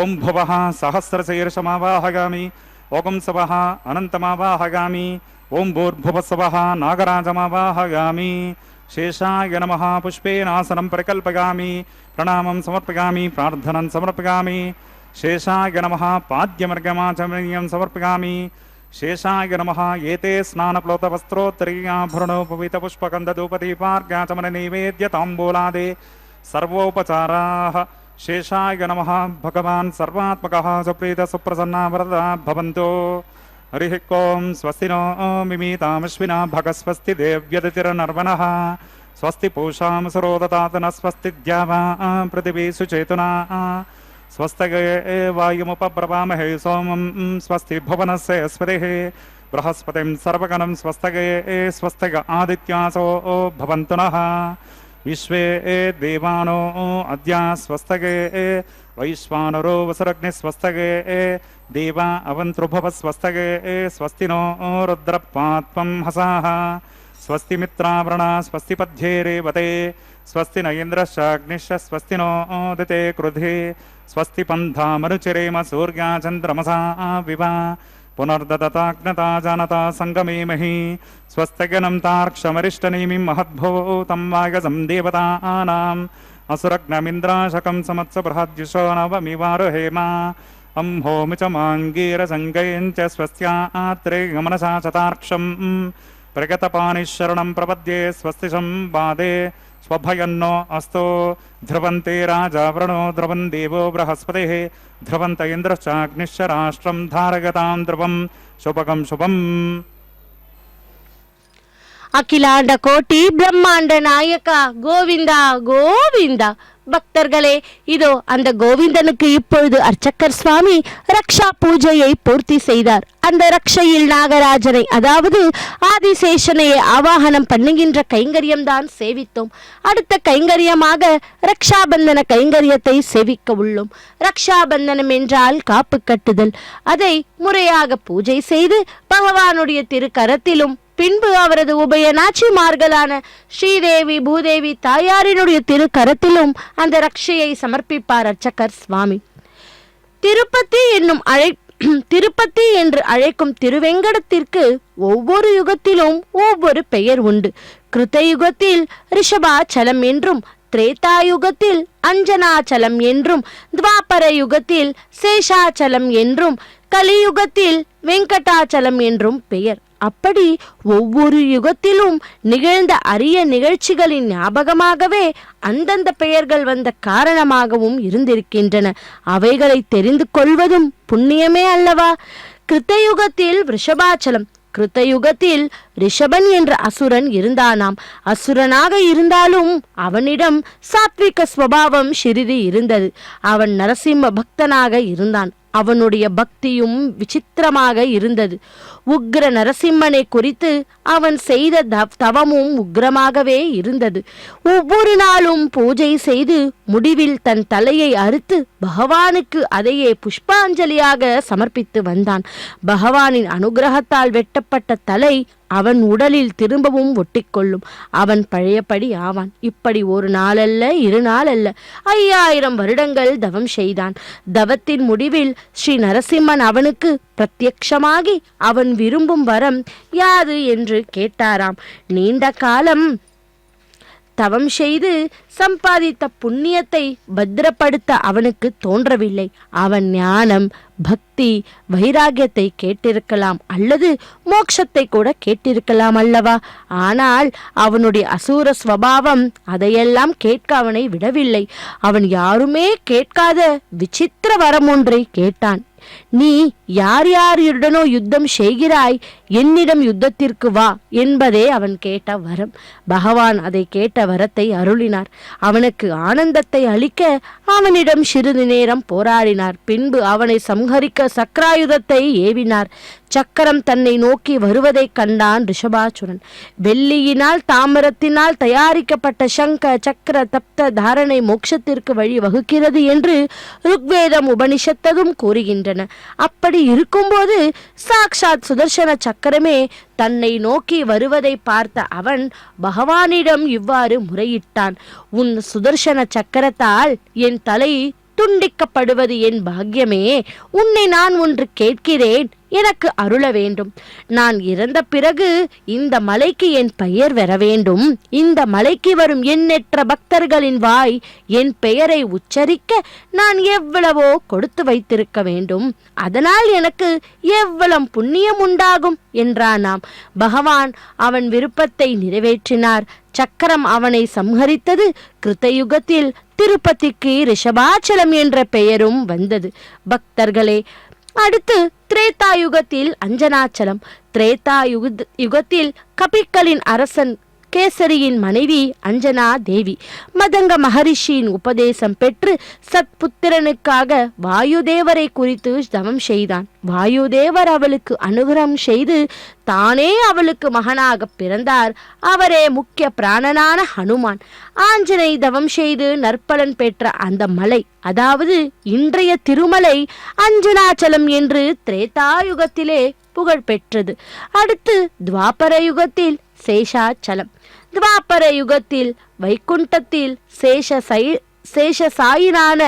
ओम भुवः सहस्रशीर्षमावाहयामि ओम सवः अनन्तमावाहयामि ओम भूर्भुवस्वः नागराजमावाहयामि शेषाय नमः पुष्पेनासनं परिकल्पयामि प्रणामं समर्पयामि प्रार्थनं समर्पयामि शेषाय नमः पाद्यमर्गमाचमनीयं समर्पयामि शेषाय नमः एते स्नानप्लोतवस्त्रोत्तरीयाभरणोपवीतपुष्पगन्धधूपदीपार्घ्याचमननैवेद्यताम्बूलादे सर्वोपचाराः शेषाय नमः भगवान् सर्वात्मकः सुप्रीतः सुप्रसन्नः वरदः भवन्तु हरिः ओं स्वस्ति नो मिमीतामश्विना भगस्वस्ति देव्यदितिर्नर्वणः स्वस्ति पूषां सरोदतात् न स्वस्ति द्यावा पृथिवी सुचेतुना स्वस्तिगे वायुमुपब्रवामहे सोमं स्वस्ति भुवनस्य स्पतिः बृहस्पतिं सर्वगणं स्वस्तिगे स्वस्तिग आदित्यासो भवन्तु नः विश्वे देवानो अद्य स्वस्तिगे वैश्वानरो वसुरग्निस्वस्तिगे देवा अवन्तृभव स्वस्तिगे स्वस्ति नो रुद्रपात्वं हसाः स्वस्ति मित्रावृणा स्वस्ति पद्ये रेवते स्वस्ति न इन्द्रश्चाग्निश्च स्वस्ति नो उदिते क्रुधे स्वस्ति पन्थामनुचरेम सूर्या चन्द्रमसा विवा पुनर्ददताग्नता जानता सङ्गमेमहि स्वस्तिगनं तार्क्षमरिष्टनेमिं महद्भूतं वागसं देवतानाम् असुरग्नमिन्द्राशकं समत्स बृहद्युषो नवमिवारुहेम अंहोमि च माङ्गीरसङ्गयं च स्वस्यात्रे गमनसा चतार्क्षं प्रगतपानिशरणं प्रपद्ये स्वस्ति संवादे स्वभयन्नो अस्तो ध्रुवन्ते राजा वृणो ध्रुवन् देवो बृहस्पतिः ध्रुवन्त इन्द्रश्चाग्निश्च राष्ट्रं धारयतां ध्रुवं शुभगं शुभम् அகிலாண்ட கோட்டி பிரம்மாண்ட நாயகா கோவிந்தா கோவிந்தா. பக்தர்களே, இதோ அந்த கோவிந்தனுக்கு இப்பொழுது அர்ச்சகர் சுவாமி ரக்ஷா பூஜையை பூர்த்தி செய்தார். அந்த ரக்ஷையில் நாகராஜனை, அதாவது ஆதிசேஷனையை ஆவாகனம் பண்ணுகின்ற கைங்கரியம் தான் சேவித்தோம். அடுத்த கைங்கரியமாக ரக்ஷாபந்தன கைங்கரியத்தை சேவிக்க உள்ளோம். ரக்ஷாபந்தனம் என்றால் காப்பு கட்டுதல். அதை முறையாக பூஜை செய்து பகவானுடைய திருக்கரத்திலும் பின்பு அவரது உபய நாச்சிமார்களான ஸ்ரீதேவி பூதேவி தாயாரினுடைய திருக்கரத்திலும் அந்த ரக்ஷையை சமர்ப்பிப்பார் அர்ச்சகர் சுவாமி. திருப்பதி என்று அழைக்கும் திருவெங்கடத்திற்கு ஒவ்வொரு யுகத்திலும் ஒவ்வொரு பெயர் உண்டு. கிருத்த யுகத்தில் ரிஷபாச்சலம் என்றும், திரேதாயுகத்தில் அஞ்சனாச்சலம் என்றும், துவாபர யுகத்தில் சேஷாச்சலம் என்றும், கலியுகத்தில் வெங்கடாச்சலம் என்றும் பெயர். அப்படி ஒவ்வொரு யுகத்திலும் நிகழ்ந்த அரிய நிகழ்ச்சிகளின் ஞாபகமாகவே அந்தந்த பெயர்கள் வந்த காரணமாகவும் இருந்திருக்கின்றன. அவைகளை தெரிந்து கொள்வதும் புண்ணியமே அல்லவா? கிருத்தயுகத்தில் ரிஷபாச்சலம். கிருத்தயுகத்தில் ரிஷபன் என்ற அசுரன் இருந்தானாம். அசுரனாக இருந்தாலும் அவனிடம் சாத்விக ஸ்வபாவம் சிறிது இருந்தது. அவன் நரசிம்ம பக்தனாக இருந்தான். அவனுடைய பக்தியும் விசித்திரமாக இருந்தது. உக்ர நரசிம்மனை குறித்து அவன் செய்த தவமும் உக்ரமாகவே இருந்தது. ஒவ்வொரு நாளும் பூஜை செய்து முடிவில் தன் தலையை அறுத்து பகவானுக்கு அதையே புஷ்பாஞ்சலியாக சமர்ப்பித்து வந்தான். பகவானின் அனுகிரகத்தால் வெட்டப்பட்ட தலை அவன் உடலில் திரும்பவும் ஒட்டிக்கொள்ளும். அவன் பழையபடி ஆவான். இப்படி ஒரு நாளல்ல, 2 நாள் அல்ல, 5000 வருடங்கள் தவம் செய்தான். தவத்தின் முடிவில் ஸ்ரீ நரசிம்மன் அவனுக்கு பிரத்யக்ஷமாகி அவன் விரும்பும் வரம் யாது என்று கேட்டாராம். நீண்ட காலம் தவம் செய்து சம்பாதித்த புண்ணியத்தை பத்திரப்படுத்த அவனுக்கு தோன்றவில்லை. அவன் ஞானம், பக்தி, வைராகியத்தை கேட்டிருக்கலாம், அல்லது மோட்சத்தை கூட கேட்டிருக்கலாம் அல்லவா? ஆனால் அவனுடைய அசூர ஸ்வபாவம் அதையெல்லாம் கேட்க அவனை விடவில்லை. அவன் யாருமே கேட்காத விசித்திர வரம் ஒன்றை கேட்டான். நீ யார் யாருடனோ யுத்தம் செய்கிறாய், என்னிடம் யுத்தத்திற்கு வா என்பதே அவன் கேட்ட வரம். பகவான் அதை கேட்ட வரத்தை அருளினார். அவனுக்கு ஆனந்தத்தை அளிக்க அவனிடம் சிறிது நேரம் போராடினார். பின்பு அவனை சம்ஹரிக்க சக்ராயுதத்தை ஏவினார். சக்கரம் தன்னை நோக்கி வருவதைக் கண்டான் ரிஷபாசுரன். வெள்ளியினால் தாமிரத்தினால் தயாரிக்கப்பட்ட சங்க சக்கர தப்த தாரணை மோட்சத்திற்கு வழி வகுக்கிறது என்று ருக்வேதம் உபனிஷத்ததும் கூறுகின்றன. அப்படி இருக்கும்போது சாக்ஷாத் சுதர்சன சக்கரமே தன்னை நோக்கி வருவதை பார்த்த அவன் பகவானிடம் இவ்வாறு முறையிட்டான். உன் சுதர்சன சக்கரத்தால் என் தலை துண்டிக்கப்படுவது என் பாக்கியமே. உன்னை நான் ஒன்று கேட்கிறேன், எனக்கு அருள வேண்டும். நான் இறந்த பிறகு இந்த மலைக்கு என் பெயர் வர வேண்டும். இந்த மலைக்கு வரும் எண்ணற்ற பக்தர்களின் வாய் என் பெயரை உச்சரிக்க நான் எவ்வளவோ கொடுத்து வைத்திருக்க வேண்டும். அதனால் எனக்கு எவ்வளவு புண்ணியம் உண்டாகும் என்றானாம். பகவான் அவன் விருப்பத்தை நிறைவேற்றினார். சக்கரம் அவனை சம்ஹரித்தது. கிருத்தயுகத்தில் திருப்பதிக்கு ரிஷபாச்சலம் என்ற பெயரும் வந்தது. பக்தர்களே, அடுத்து திரேதாயுகத்தில் அஞ்சனாச்சலம். திரேதாயுகத்தில் கபிக்களின் அரசன் கேசரியின் மனைவி அஞ்சனா தேவி மதங்க மகரிஷியின் உபதேசம் பெற்று சத்புத்திரனுக்காக வாயுதேவரை குறித்து தவம் செய்தான். வாயுதேவர் அவளுக்கு அனுகிரகம் செய்து தானே அவளுக்கு மகனாக பிறந்தார். அவரே முக்கிய பிராணனான ஹனுமான். ஆஞ்சனை தவம் செய்து நற்பலன் பெற்ற அந்த மலை, அதாவது இன்றைய திருமலை அஞ்சனாச்சலம் என்று திரேதாயுகத்திலே புகழ் பெற்றது. அடுத்து துவாபர யுகத்தில் சேஷாச்சலம். துவாபர யுகத்தில் வைகுண்டத்தில் சேஷசாயினான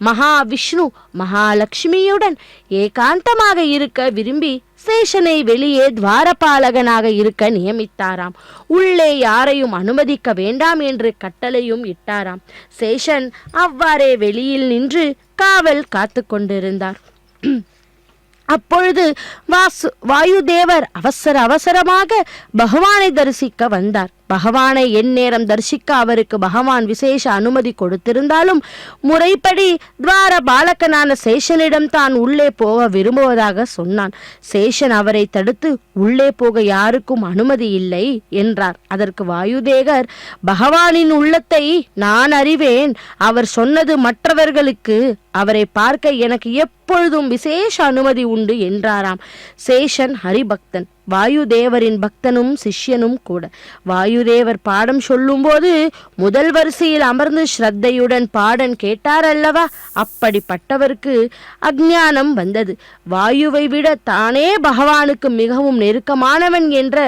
மகாவிஷ்ணு மகாலட்சுமியுடன் ஏகாந்தமாக இருக்க விரும்பி சேஷனை வெளியே துவாரபாலகனாக இருக்க நியமித்தாராம். உள்ளே யாரையும் அனுமதிக்க வேண்டாம் என்று கட்டளையும் இட்டாராம். சேஷன் அவ்வாறே வெளியில் நின்று காவல் காத்து கொண்டிருந்தார். அப்பொழுது வாயுதேவர் அவசரமாக பகவானை தரிசிக்க வந்தார். பகவானை எந்நேரம் தரிசிக்க அவருக்கு பகவான் விசேஷ அனுமதி கொடுத்திருந்தாலும் முறைப்படி துவார பாலகனான சேஷனிடம் தான் உள்ளே போக விரும்புவதாக சொன்னான். சேஷன் அவரை தடுத்து உள்ளே போக யாருக்கும் அனுமதி இல்லை என்றார். அதற்கு வாயுதேவர், பகவானின் உள்ளத்தை நான் அறிவேன். அவர் சொன்னது மற்றவர்களுக்கு. அவரை பார்க்க எனக்கு எப்பொழுதும் விசேஷ அனுமதி உண்டு என்றாராம். சேஷன் ஹரிபக்தன், வாயுதேவரின் பக்தனும் சிஷ்யனும் கூட. வாயுதேவர் பாடம் சொல்லும் போது முதல் வரிசையில் அமர்ந்து ஸ்ரத்தையுடன் பாடன் கேட்டார் அல்லவா, அப்படிப்பட்டவருக்கு அஞ்ஞானம் வந்தது. வாயுவை விட தானே பகவானுக்கு மிகவும் நெருக்கமானவன் என்ற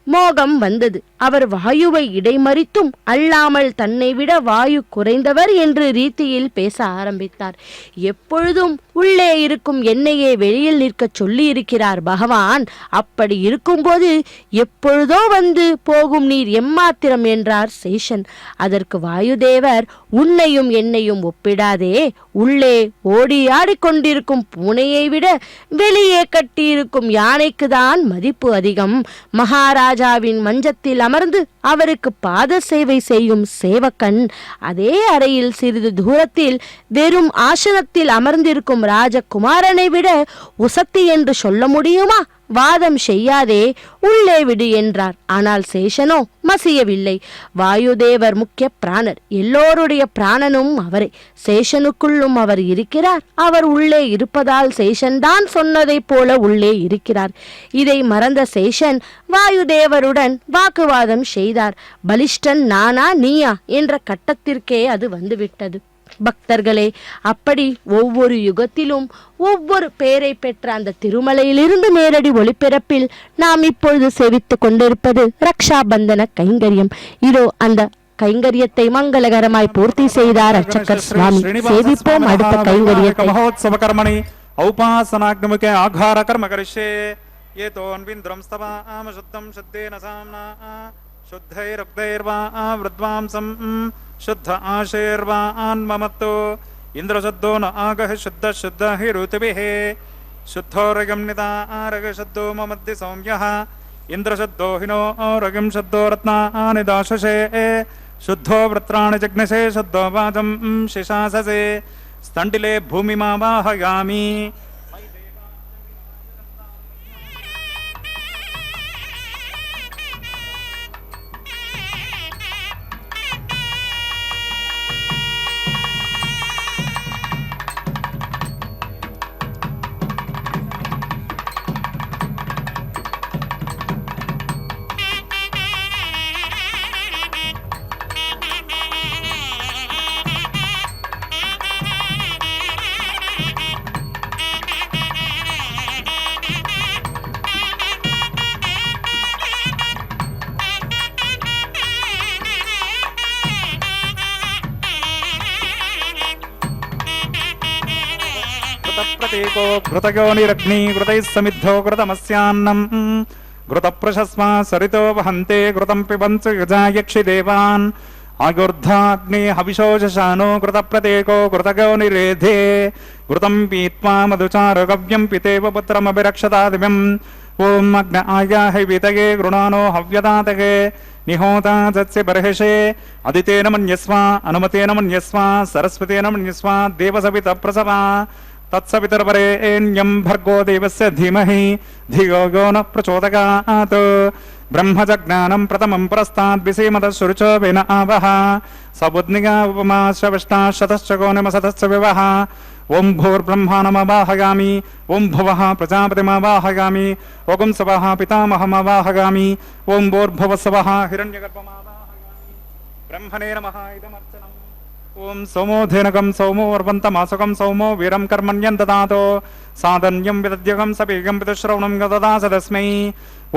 மோகம் வந்தது. அவர் வாயுவை இடைமறித்தும் அல்லாமல் தன்னை விட வாயு குறைந்தவர் என்று ரீதியில் பேச ஆரம்பித்தார். எப்பொழுதும் உள்ளே இருக்கும் என்னையே வெளியில் நிற்க சொல்லி இருக்கிறார் பகவான். அப்படி இருக்கும்போது எப்பொழுதோ வந்து போகும் நீர் எம்மாத்திரம் என்றார் சேஷன். அதற்கு வாயுதேவர், உன்னையும் என்னையும் ஒப்பிடாதே. உள்ளே ஓடி ஆடிக்கொண்டிருக்கும் பூனையை விட வெளியே கட்டியிருக்கும் யானைக்கு தான் மதிப்பு அதிகம். மகாராஜாவின் மஞ்சத்தில் அமர்ந்து அவருக்கு பாத சேவை செய்யும் சேவகன் அதே அறையில் சிறிது தூரத்தில் வெறும் ஆசனத்தில் அமர்ந்திருக்கும் ராஜகுமாரனை விட உசத்தி என்று சொல்ல முடியுமா? வாதம் செய்யாதே, உள்ளே விடு என்றார். ஆனால் சேஷனோ மசியவில்லை. வாயுதேவர் முக்கிய பிராணர், எல்லோருடைய பிராணனும் அவரே. சேஷனுக்குள்ளும் அவர் இருக்கிறார். அவர் உள்ளே இருப்பதால் சேஷன்தான் சொன்னதைப் போல உள்ளே இருக்கிறார். இதை மறந்த சேஷன் வாயுதேவருடன் வாக்குவாதம் செய்தார். பலிஷ்டன் நானா நீயா என்ற கட்டத்திற்கே அது வந்துவிட்டது. பக்தர்களே, அப்படி ஒவ்வொரு யுகத்திலும் ஒவ்வொரு பெயரை பெற்ற அந்த திருமலையிலிருந்து நேரடி ஒளிபரப்பில் நாம் இப்பொழுது சேவித்துக் கொண்டிருப்பது ரக்ஷாபந்தன கைங்கரியம். இதோ அந்த கைங்கரியத்தை மங்களகரமாய் பூர்த்தி செய்தார் அர்ச்சகர் சுவாமி. சேவிப்போம் அடுத்த கைங்கரியத்தை. மகோத்சவ கர்மணி ஔபாசனாக்னிமுகே ஆகார கர்ம கரிஷ்யே ஏதோன்விந்திரம் ஸ்தவாம சுத்தம் சுத்தேன சாம்னா शुद्धैरुक्तैर्वा वृद्वांसं शुद्ध आशैर्वान् ममत्तो इन्द्रशुद्धो न आगः शुद्ध शुद्ध हि ऋतुभिः शुद्धो रगं निदारग शुद्धो ममद्दि सौम्यः इन्द्रशुद्धो हिनो रगं शुद्धो रत्नानि दाशसे शुद्धो वृत्राणि जग्नसे शुद्धो वादं शिशाससे स्तण्डिले भूमिमावाहयामि. प्रतीको घृतयोनिरग्नि घृतैः समिद्धो घृतमस्यान्नम् घृतप्रशस्मा सरितो वहन्ते घृतं पिबन्तु यजायक्षि देवान् आगुर्धाग्नि हविशोषशानो घृतप्रतीको घृतयोनिरेधे घृतं पीत्वा मधुचारगव्यं पितेव पुत्रमभिरक्षतादिव्यम् ओम अग्न आयाहि वितये गृणानो हव्यदातके निहोता तस्य बर्हिषे अदितेन मन्यस्वा अनुमतेन मन्यस्वा सरस्वतेन मन्यस्वा देवसवित प्रसवा तत्सवितर्वरेण्यं भर्गो देवस्य धीमहि धियो यो न प्रचोदयात् ब्रह्मजज्ञानं प्रथमं पुरस्ताद् विसीमतश्रुचो वेन आवह सबुद्निगा उपमा श्रविष्टा शतश्च गोनिमशतश्च विवह ओं भूर्ब्रह्माणमवाहयामि ओं भुवः प्रजापतिमवाहयामि ओं सवः पितामहमवाहयामि ओं भूर्भुवस्सवः हिरण्यगर्भमवाहयामि ब्रह्मणे नमः इदमर्चनम् ओं सोमोधेनकं सोमोर्वन्तमासुकं सोमो वीरं कर्मण्यं ददातो साधन्यं विदद्यकं सपीगं पितुश्रवणं गददास तस्मै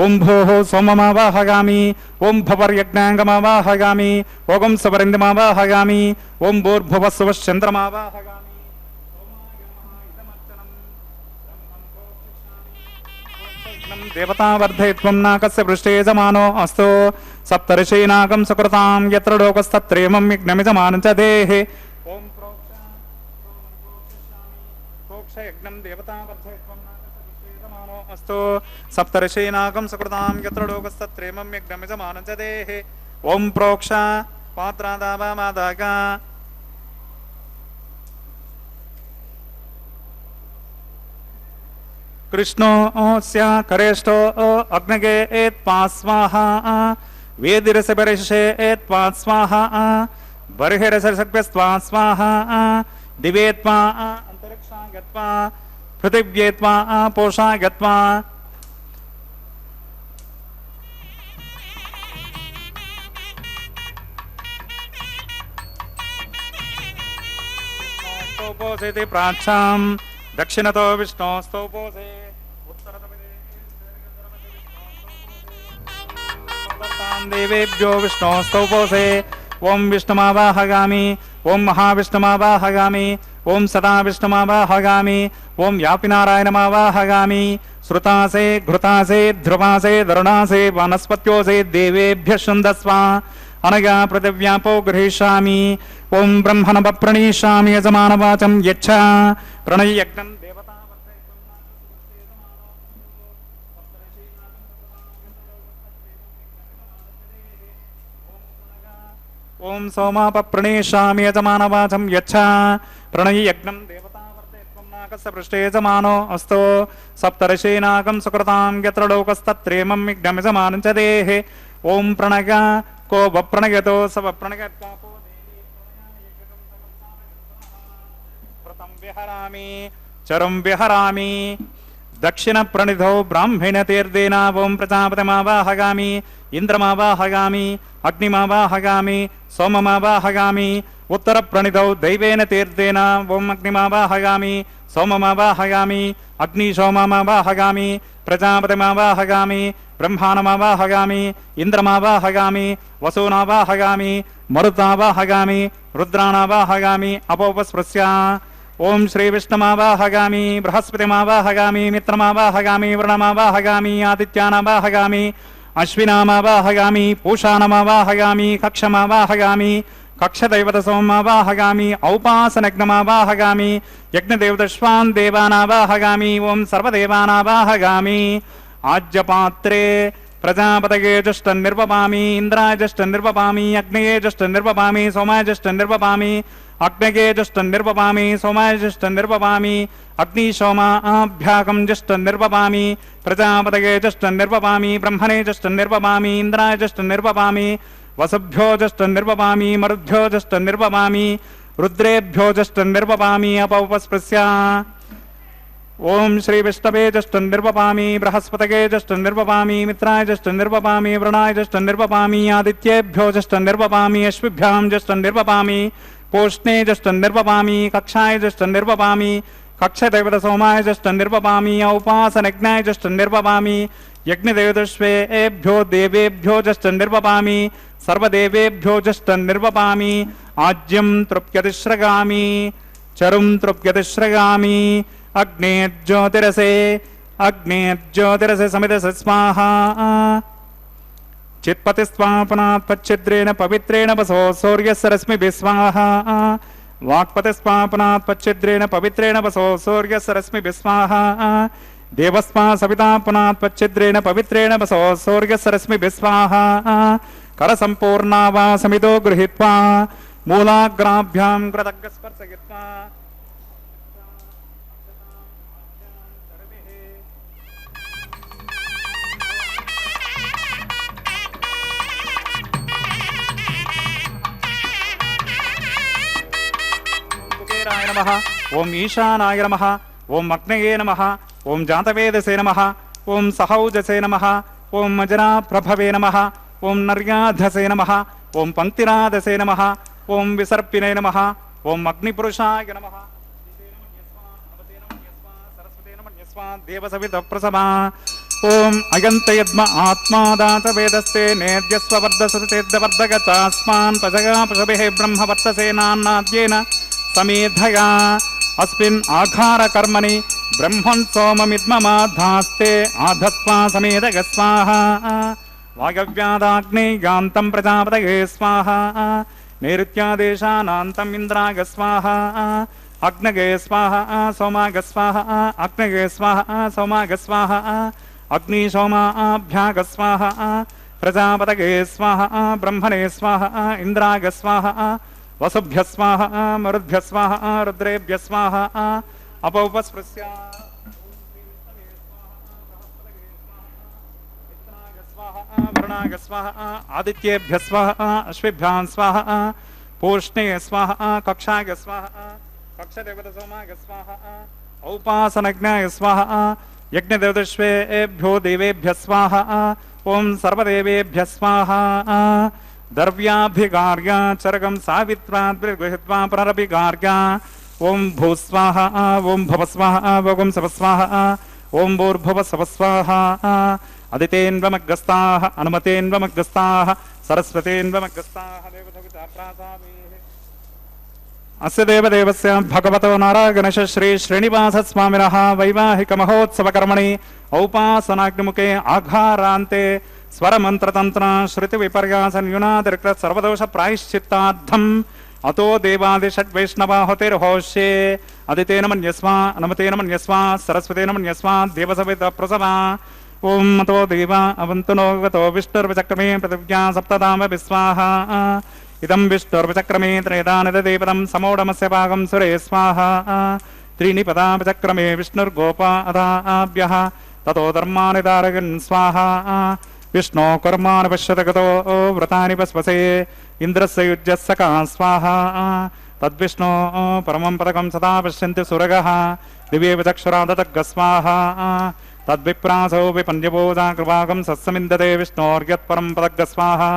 ओं भोः सोममवाहयामि ओं भवर्यज्ञाङ्गमवाहयामि ओं सवरिन्दमवाहयामि ओं भूर्भुवस्सवश्चन्द्रमवाहयामि देवतावर्धयित्वं नाकस्य पृष्ठे यजमानो अस्तु सप्तर्षीनाकं सुकृतां यत्र लोकस्तत्रेमं यज्ञमिजमानं च देहे ओम प्रोक्षयज्ञं देवतावर्धयित्वं नाकस्य पृष्ठे यजमानो अस्तु सप्तर्षीनाकं सुकृतां यत्र लोकस्तत्रेमं यज्ञमिजमानं च देहे ओम प्रोक्ष पात्रादावामादागा कृष्णोऽस्य करेष्ठो अग्नगे त्वा स्वाहा वेदिरस्य बर्हिषे त्वा स्वाहा बर्हिरसर्षभ्यस्त्वा स्वाहा दिवे त्वा अन्तरिक्षां गत्वा पृथिव्ये त्वा पोषा गत्वा स्तोपोषेति प्राच्छां दक्षिणतो विष्णो स्तोपोषे देवेभ्यो विष्णो स्तोपोषे ओम विष्णुमावाहयामि ओम महाविष्णुमावाहयामि ओम सदा विष्णुमावाहयामि ओम व्यापिनारायणमावाहयामि श्रुतासे घृतासे ध्रुवासे दरुणासे वनस्पत्योसे देवेभ्यः शुन्दस्वा अनया पृथिव्यापो गृहीष्यामि ओम ब्रह्मणप्रणीष्यामि यजमानवाचं यच्छ प्रणययज्ञं ओम सोमापप्रणीष्यामि यजमानवाचं यच्छ प्रणययज्ञं देवतावर्धयित्वं नाकस्य पृष्ठे यजमानो अस्तु सप्तर्षीनाकं सुकृतां यत्र लोकस्तत्रेमं यज्ञमिजमानं च देहे ओम प्रणय को वप्रणयतो स वप्रणयत्वापो व्रतं विहरामि चरं विहरामि दक्षिण प्रणिधौ ब्राह्मण तीर्देन ओम प्रजापतिमावाहयामि इंद्रमावाहयामि अग्निमावाहयामि सोममावाहयामि उत्तर प्रणिधौ दैवेन तीर्देन ओम अग्निमावाहयामि सोममावाहयामि अग्निशोममावाहयामि प्रजापतिमावाहयामि ब्रह्माणमावाहयामि इंद्रमावाहयामि वसूनावाहयामि मरुतावाहयामि रुद्राणावाहयामि अपोपस्पृश्य ओम श्री विष्णुमावाहयामि बृहस्पतिमावाहयामि मित्रमावाहयामि वरुणमावाहयामि आदित्यानावाहयामि अश्विनामावाहयामि पूषाणमावाहयामि कक्षमावाहयामि कक्षदैवतसोममावाहयामि औपासनग्नमावाहयामि यज्ञदेवतश्वान् देवानावाहयामि ओम सर्वदेवानावाहयामि आज्यपात्रे प्रजापतये जुष्टन्निर्वपामि इन्द्राय जुष्टन्निर्वपामि अग्नये जुष्टन्निर्वपामि सोमाय जुष्टन्निर्वपामि अग्नये जुष्टन्निर्वपामि सोमाय जुष्टन्निर्वपामि अग्निशोमाभ्याकं जुष्टन्निर्वपामि प्रजापतये जुष्टन्निर्वपामि ब्रह्मणे जुष्टन्निर्वपामि इन्द्राय जुष्टन्निर्वपामि वसुभ्यो जुष्टन्निर्वपामि मरुद्भ्यो जुष्टन्निर्वपामि रुद्रेभ्यो जुष्टन्निर्वपामि अपौपस्पृश्य ओम श्री विष्णवे जुष्टन्निर्वपामि बृहस्पतये जुष्टन्निर्वपामि मित्राय जुष्टन्निर्वपामि वरुणाय जुष्टन्निर्वपामि आदित्येभ्यो जुष्टन्निर्वपामि अश्विभ्यां जुष्टन्निर्वपामि पोष्णे जुष्टन्निर्वपामि कक्षाय जुष्टन्निर्वपामि कक्षदैवतसोमाय जुष्टन्निर्वपामि औपासनज्ञाय जुष्टन्निर्वपामि यज्ञदेवतश्वेभ्यो देवेभ्यो जुष्टन्निर्वपामि सर्वदेवेभ्यो जुष्टन्निर्वपामि आज्यं तृप्यतिश्रगामि चरुं तृप्यतिश्रगामि अग्नेर्ज्योतिरसे समिधसे स्वाहा चित्पतिस्वापनात् पच्छिद्रेण पवित्रेण वसो सूर्यस्य रश्मिभिः स्वाहा वाक्पतिस्वापनात् पच्छिद्रेण पवित्रेण वसो सूर्यस्य रश्मिभिः स्वाहा देवस्वा सवितापनात् पच्छिद्रेण पवित्रेण वसो सूर्यस्य रश्मिभिः स्वाहा करसम्पूर्णा वा समितो गृहीत्वा मूलाग्राभ्यां कृतज्ञस्पर्शयित्वा नमः ओम ईशानाय नमः ओम अग्नये नमः ओम जातवेदसे नमः ओम सहौजसे नमः ओम मजना प्रभवे नमः ओम नर्याधसे नमः ओम पंक्तिराधसे नमः ओम विसर्पिने नमः ओम अग्निपुरुषाय नमः देवसवितप्रसभा ओम अयन्तयद्म आत्मादात वेदस्ते नेद्यस्व वर्धसतेद्वर्धगतास्मान् पशगा पशुभिः ब्रह्मवर्तसे नान्नाद्येन समेधया अस्मिन् आघार कर्मणि ब्रह्मन् सोममिद्ममाधास्ते आधस्वा समेधग स्वाहा वायव्यादाग्नेयान्तं प्रजापतये स्वाहा नैऋत्यादेशानान्तम् इन्द्राग स्वाहा अग्नगे स्वाहा सोमाग स्वाहा अग्नगे स्वाहा सोमाग स्वाहा अग्नि सोमाभ्याग स्वाहा प्रजापतये स्वाहा ब्रह्मणे स्वाहा इन्द्राग स्वाहा वसुभ्य स्वाहा मरुद्भ्य स्वाहा रुद्रेभ्य स्वाहा अपौपस्पृश्य वरुणाग स्वाहा आदित्येभ्य स्वाहा अश्विभ्यां स्वाहा पूष्णे स्वाहा कक्षाग स्वाहा कक्षदेवतसोमाग स्वाहा औपासनज्ञाय स्वाहा यज्ञदेवतश्वेभ्यो देवेभ्य स्वाहा ओम सर्वदेवेभ्य स्वाहा द्रव्याभिगार्या चरगं सावित्राद्गृहीत्वा पुनरभिगार्या ओम भूस्वाहा ओम भवस्वाहा ओम सवस्वाहा ओम भूर्भुवस्वस्वाहा अदितेन्वमग्गस्ताः अनुमतेन्वमग्गस्ताः सरस्वतेन्वमग्गस्ताः देवसविता प्रासावेः अस्य देवदेवस्य भगवतो नारायणस्य श्री श्रीनिवासस्वामिनः वैवाहिकमहोत्सवकर्मणि औपासनाग्निमुखे आघारान्ते स्वरमन्त्रतन्त्र श्रुतिविपर्यासन्युनादिकृत सर्वदोष प्रायश्चित्तार्थम् अतो देवादिषड्वैष्णवाहुतिर्होष्ये अदितेन मन्यस्वा अनुमतेन मन्यस्वा सरस्वतेन मन्यस्वा देवसवितप्रसवा ओम अतो देवा अवन्तु गतो विष्णुर्विचक्रमे पृथिव्या सप्तधाम विस्वाहा इदं विष्णुर्विचक्रमे त्रेदानिदेवतं समोढमस्य भागं सुरे स्वाहा त्रीणि पदाविचक्रमे विष्णुर्गोपा अदाभ्यः ततो धर्मानि धारयन् स्वाहा विष्णो कर्माणि पश्यतगतो व्रतानि पस्पसे इन्द्रस्य युज्यस्सका स्वाहा तद्विष्णो परमं पदकं सदा पश्यन्ति सुरगः दिव्ये विचक्षुरादतग्ग स्वाहा तद्विप्रासो विपन्यभोजा कृपाकं सत्समिन्दते विष्णोर्यत्परं पदग्ग स्वाहा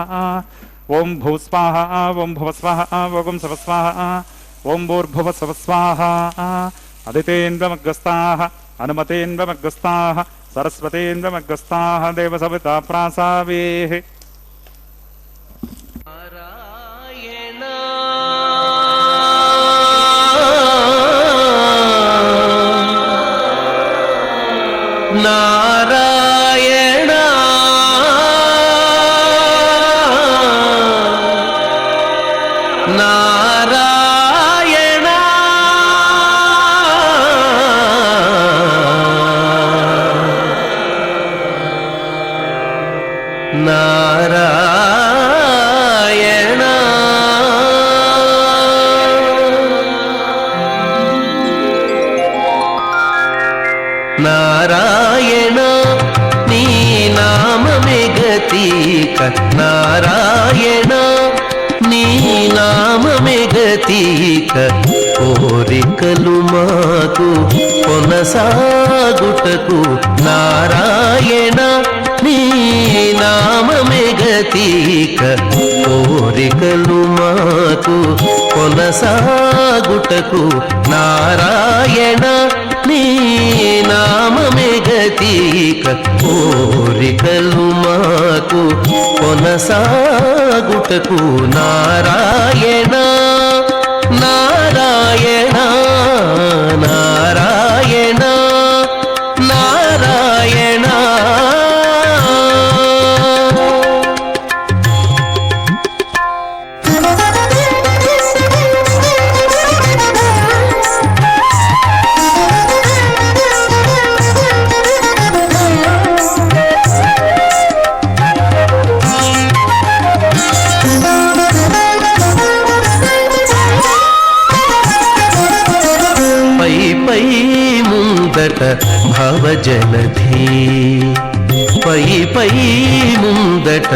ओम भूस्वाहा ओम भुवस्वाहा ओम सवस्वाहा ओम भूर्भुवस्वस्वाहा अदितेन्वमग्गस्ताः अनुमतेन्वमग्गस्ताः सरस्वतेन्वमग्गस्ताः देवसविता प्रासावेः नारायण नारायण नारायण नारायण नी नाममे गतिक नारायण नी नाममे गतिक కోరికలు మాకు కొనసాగుటకు నారాయణ నీ నామమే గతిక కోరికలు మాకు కొనసాగుటకు నారాయణ నీ నామమే గతిక కోరికలు మాకు కొనసాగుటకు నారాయణ నారాయణ నారాయణ ముందట భవజలధి పై పై ముందట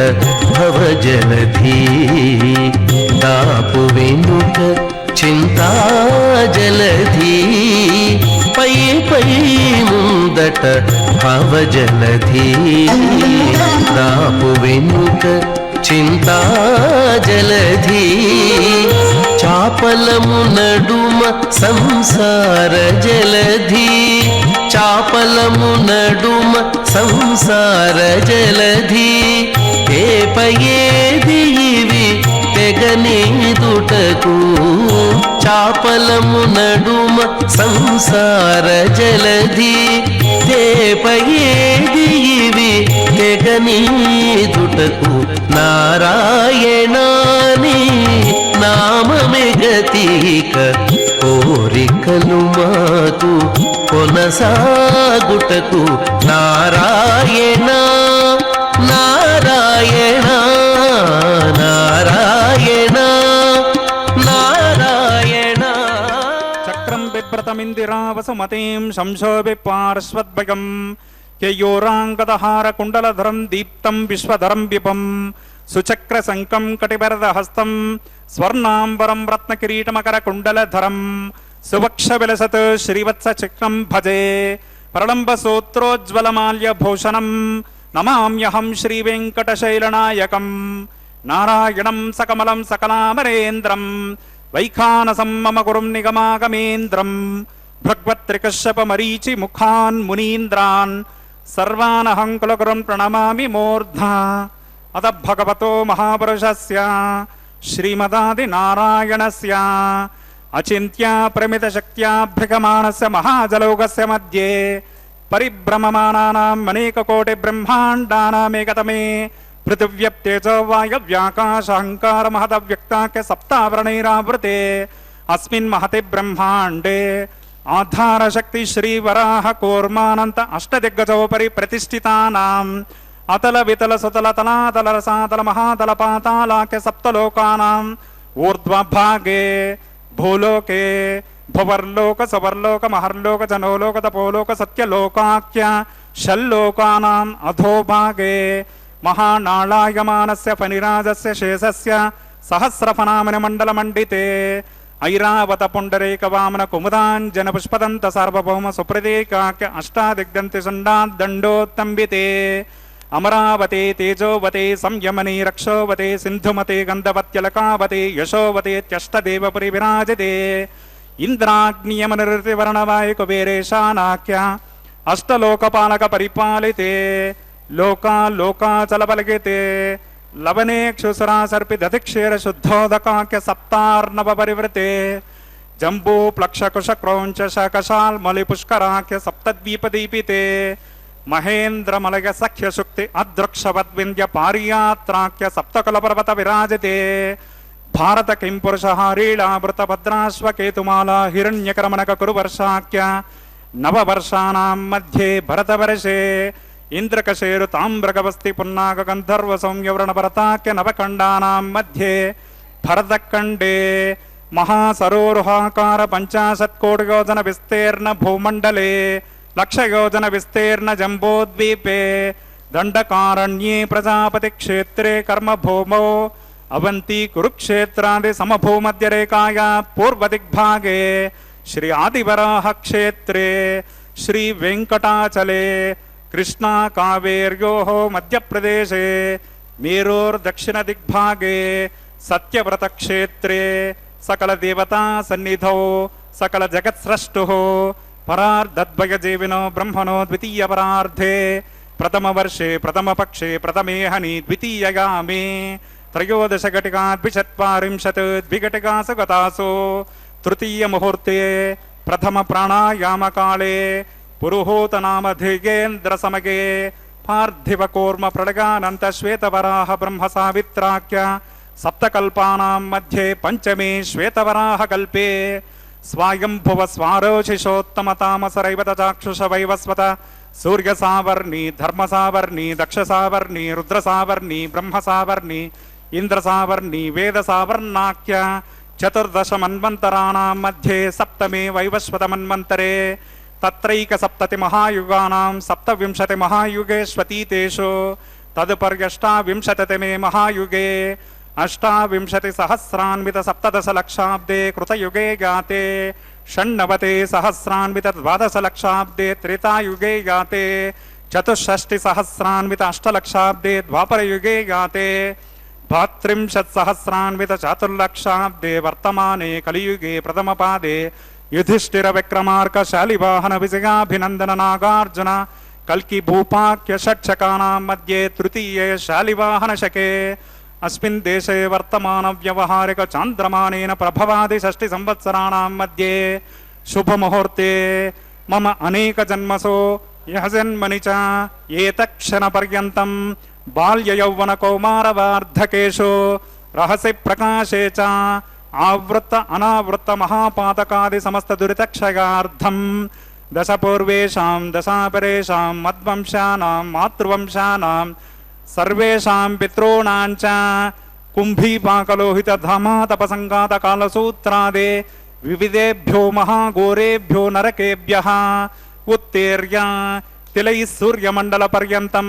భవజలధి దాపు వెనుక చింతా జలధి పై పై ముందట భవజలధి దాపు వెనుక చింతా జలధి చాపలము నడుమ సంసార జలధి చాపలము నడుమ సంసార జలధి ఏపయేది ఇవి తెగనీదుటకు చాపలము నడుమ సంసార జలధి ఏపయేది ఇవి తెగనీదుటకు నారాయణాని నామమే గతిక కోరికలు మాకు కొనసాగుటకు నారాయణ నారాయణ నారాయణ నారాయణ. చక్రం బిభ్రతమిందిరావసుమతీం శంశోభి పార్శ్వద్భయం కేయోరాంగదహార కుండలధరం దీప్తం విశ్వధరం విపం సుచక్ర శంకం కటిభరదహస్తం స్వర్ణాంబరం రత్నకిరీటమకర కుండలధరం సువక్ష విలసత్ శ్రీవత్స చక్రం భజే ప్రళంబ సూత్రోజ్వలమాల్య భూషణం నమామ్యహం శ్రీవేంకటశైలనాయకం నారాయణం సకమలం సకలామరేంద్రం వైఖానసం మమ గురుం నిగమాగమేంద్రం భగవత్రికశ్యప మరీచి ముఖాన్ మునీంద్రాన్ సర్వానహం కులగురుం ప్రణమామి మూర్ధా అత భగవతో మహాపురుషస్య శ్రీమదాది నారాయణస్య అచింత్య ప్రమిత శక్త్యాభ్యగమానస్య మహాజలౌకస్య మధ్యే పరిభ్రమమానానాం అనేక కోటి బ్రహ్మాండానామేకతమే పృథివ్యప్తేజో వాయవ్యాకాశహంకార మహదవ్యక్తాఖ్య సప్తావరణైరావృతే అస్మిన్ మహతి బ్రహ్మాండే ఆధారశక్తి శ్రీవరాహ కూర్మానంత అష్టదిగ్గజోపరి ప్రతిష్ఠితానాం అతల వితల సుతల తలాతల రసాతల మహాతల పాతాళాఖ్య సప్తలోకానాం ఊర్ధ్వభాగే భూలోకే భువర్లోక సువర్లోక మహర్లోక జనోలోక తపోలోక సత్యలోకాఖ్య షల్లోకానాం అధోభాగే మహానాళాయమానస్య ఫణిరాజస్య శేషస్య సహస్రఫనామని మండలమండితే ఐరావత పుండరీక వామన కుముదాంజన పుష్పదంత సార్వభౌమ సుప్రదీకాఖ్య అష్టాదిగ్దంతి సుండాదండోత్తంబితే అమరావతి తేజోవతే సంయమని రక్షోవతే సింధుమతే గంధవత్యలకావతే యశోవతేత్యష్టదేవపురి విరాజతే ఇంద్రాగ్నియమనిర్వర్ణవాయు కుబేరేశానాఖ్య అష్టలోకపాలక పరిపాలితే లోకా లోకాచలపలికితే లవనేక్షుసరాసర్పి దధిక్షేర శుద్ధోదకాఖ్య సప్తార్ణవ పరివృతే జంబూ ప్లక్షకుశ క్రౌంచ శకశాల్మలి పుష్కరాఖ్య సప్తద్వీపదీపితే మహేంద్రమలయ సఖ్య శుక్తి అదృక్షవద్వింద్య పారియాత్రాఖ్య సప్తకుల పర్వత విరాజతే భారత కిం పురుషహారీళామృత భద్రాశ్వకేతుమాలా హిరణ్యకరమణక కురువర్షాఖ్య నవవర్షాణాం మధ్యే భరతవర్షే ఇంద్రకశేరు తామ్రగవస్తి పున్నాగ గంధర్వ సౌమ్యవ్రణ భరతాఖ్య నవఖండానాం మధ్యే భరతఖండే మహాసరోరుహాకార 50 కోటి యోజన విస్తీర్ణ భూమండలే 1,00,000 యోజన విస్తీర్ణ జంబోద్వీపే దండకారణ్యే ప్రజాపతి క్షేత్రే కర్మభూమౌ అవంతి కురుక్షేత్రాది సమభూమధ్యరేఖాయా పూర్వదిగ్భాగే శ్రీ ఆదివరాహ క్షేత్రే శ్రీ వెంకటాచలే కృష్ణా కావేర్యోః మధ్యప్రదేశే మేరోర్దక్షిణ దిగ్భాగే సత్యవ్రత క్షేత్రే సకల దేవతా సన్నిధౌ సకల జగత్స్రష్టుః పరార్ధద్వయజీవినో బ్రహ్మణో ద్వితీయ పరార్ధే ప్రథమ వర్షే ప్రథమ పక్షే ప్రథమేహని ద్వితీయయామే త్రయోదశ ఘటికా ద్విచత్వారింశత్ ద్విఘటికాసు గతాసు తృతీయ ముహూర్తే ప్రథమ ప్రాణాయామకాలే పురుహూతనామధిగేంద్ర సమగే పార్థివ కూర్మ ప్రళగానంత శ్వేతవరాహ బ్రహ్మ సావిత్రాఖ్య సప్తకల్పానాం మధ్యే పంచమే శ్వేతవరాహ కల్పే స్వాయంభువ స్వారోషిషోత్తమ తామసరైవత చాక్షుష వైవస్వత సూర్య సావర్ణి ధర్మ సావర్ణి దక్ష సావర్ణి రుద్ర సావర్ణి బ్రహ్మ సావర్ణి ఇంద్ర సావర్ణి వేద సావర్ణాఖ్య చతుర్దశ మన్వంతరాణాం మధ్యే సప్తమే వైవస్వత మన్వంతరే तत्रैकसप्तति महायुगानां सप्तविंशति महायुगेष्वतीतेषु तदुपर्यष्टाविंशतितमे महायुगे अष्टाविंशतिसहस्रान्वित सप्तदशलक्षाब्दे कृतयुगे गाते षण्णवते सहस्रान्वित द्वादशलक्षाब्दे त्रेतायुगे गाते चतुष्षष्टिसहस्रान्वित अष्टलक्षाब्दे द्वापरयुगे गाते द्वात्रिंशत्सहस्रान्वित चातुर्लक्षाब्दे वर्तमाने कलियुगे प्रथमपादे युधिष्ठिर विक्रमार्क शालिवाहन विजयाभिनंदन नागार्जुन कल्कि भूपाक्य षट्शकानां मध्ये तृतीये शालिवाहन शके अस्मिन् देशे वर्तमान व्यवहारिक चान्द्रमानेन प्रभवादि षष्टि संवत्सराणां मध्ये शुभ मुहूर्ते मम अनेक जन्मसु यह जन्मनि च एतक्षण पर्यन्तं बाल्य यौवन कौमार वार्धकेषु रहसि प्रकाशे च आवृत्त अनावृत्त महापातकादि समस्त दुरितक्षयार्थं दश पूर्वेषां दशापरेषां मद्वंशानां मातृवंशानां सर्वेषां पितॄणां च कुम्भीपाकलोहित धामातपसङ्गात कालसूत्रादे विविधेभ्यो महाघोरेभ्यो नरकेभ्यः उत्तीर्य तिलैः सूर्यमण्डलपर्यन्तं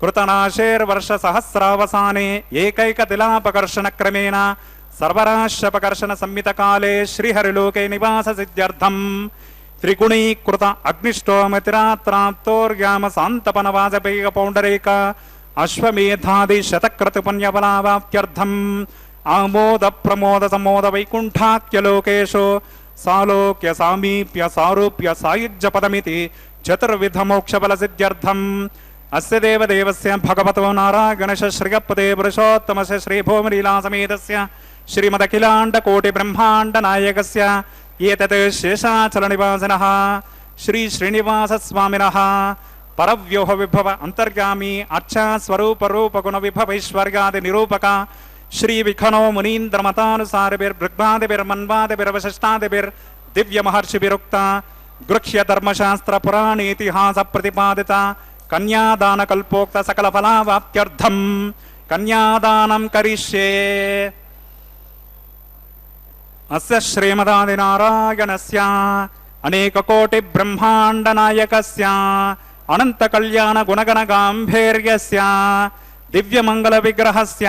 कृतनाशेर्वर्षसहस्रावसाने एकैकतिलापकर्षणक्रमेण सर्वराश्यपकर्षण संहितकाले श्रीहरिलोके निवाससिद्ध्यर्थं त्रिगुणीकृत अग्निष्टोमतिरात्राप्तोर्याम सान्तपनवाजपेय पौण्डरीक अश्वमेधादि शतक्रतुपुण्यफलावाप्त्यर्थम् आमोद प्रमोद समोद वैकुण्ठाख्यलोकेषु सालोक्य सामीप्य सारूप्य सायुज्य पदमिति चतुर्विध मोक्षफल सिद्ध्यर्थम् अस्य देवदेवस्य भगवतो नारायणश श्रियपदे पुरुषोत्तमस्य श्रीभूमिलीला समेतस्य श्रीमदखिलाण्डकोटि ब्रह्माण्ड नायकस्य एतत् शेषाचलनिवासिनः श्री श्रीनिवास स्वामिनः परव्योह विभव अंतर्गामी अर्चा स्वरूप रूप गुण विभव ऐश्वर्यादि निरूपक श्री विखनो मुनीन्द्र मतानुसारिभिर्बृग्भादिभिर्मन्वादिभिर्वशिष्टादिभिर् दिव्य महर्षिभिरुक्ता गृह्य धर्मशास्त्र पुराण इतिहास प्रतिपादित कन्यादान कल्पोक्त सकल फलावाप्त्यर्थं कन्यादानं करिष्ये। अस्य श्रीमदादिनारायणस्य अनेक कोटि ब्रह्मांड नायकस्य अनंत कल्याण गुणगण गांभीर्यस्य दिव्य मंगल विग्रहस्य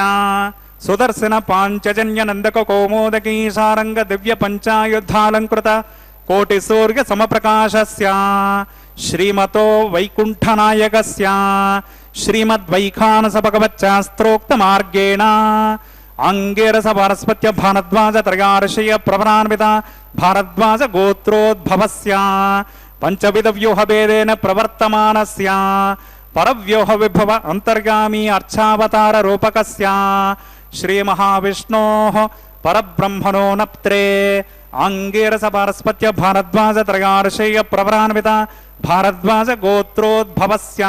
सुदर्शन पांचजन्य नंदक कौमोदकी सारंग दिव्य पंचायुद्धालंकृत कोटि सूर्य समप्रकाशस्य श्रीमतो वैकुंठ नायकस्य श्रीमद्वैखानस भगवच्चास्त्रोक्त मार्गेण अंगेरस भारस्पत्य भारद्वाज त्रयार्षय प्रवरान्वित भारद्वाज गोत्रोद्भवस्य पंचविध व्यूह भेदेन प्रवर्तमानस्य परव्यूह विभव अंतर्गामी अर्चावतार रूपकस्य श्री महाविष्णोः परब्रह्मणो नप्त्रे अंगेरस भारस्पत्य भारद्वाज त्रयार्षय प्रवरान्वित भारद्वाज गोत्रोद्भवस्य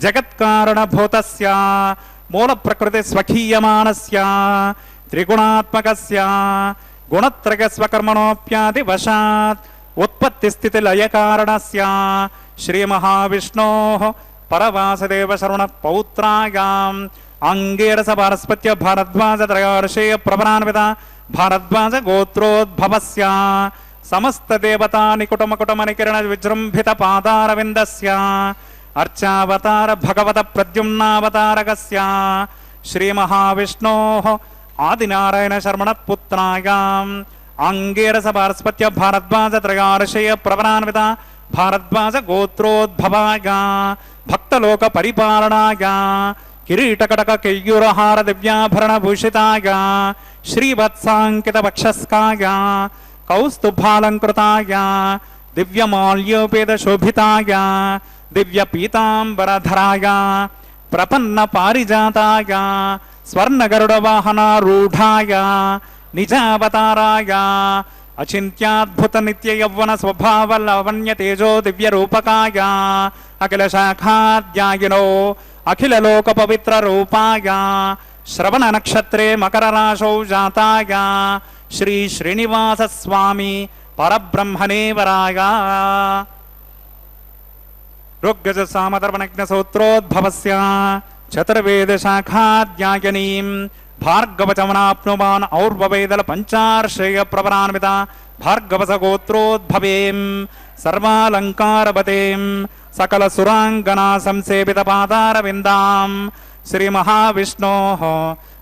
जगत्कारणभूतस्य मूल प्रकृति स्वकीयमानस्य त्रिगुणात्मकस्य गुणत्रय स्वकर्मणोप्यादि वशात् उत्पत्ति स्थिति लय कारणस्य श्री महाविष्णोः परवासुदेव शरण पौत्रायाम् अंगेरस भारस्पत्य भारद्वाज त्रयार्षेय प्रवरान्वित भारद्वाज गोत्रोद्भवस्य समस्त देवता निकुटमकुटम निकिरण विजृंभित पादारविन्दस्य अर्चावतार भगवत प्रद्युम्नावतारकस्य श्री महाविष्णोः आदिनारायण शर्मण पुत्रायाम् अंगेरस भारस्पत्य भारद्वाज त्रयार्षेय प्रवरान्वित भारद्वाज गोत्रोद्भवाय भक्तलोक परिपालनाय किरीटकटक केयूरहार दिव्याभरण भूषिताय श्रीवत्सांकित वक्षस्काय कौस्तुभालंकृताय दिव्यमाल्योपेत शोभिताय दिव्य पीतांबरधराय प्रपन्न पारिजाताय स्वर्ण गरुड़ वाहनारूढ़ाय निजावताराय अचिंत्याद्भुत नित्य यौवन स्वभाव लावण्य तेजो दिव्य रूपकाय अखिल शाखाद्यायिनो अखिल लोक पवित्र रूपाय श्रवण नक्षत्रे मकर राशौ जाताय श्री श्रीनिवास स्वामी परब्रह्मणे वराय ऋग्यज सामधर्मज्ञ सूत्रोद्भवस्य चतुर्वेद शाखाद्यायनीं भार्गवचमनाप्नुवान् और्ववेदल पंचार्षेय प्रवरान्वित भार्गवस गोत्रोद्भवें सर्वालंकारवतीं सकल सुरांगना संसेवित पादारविन्दां श्री महाविष्णोः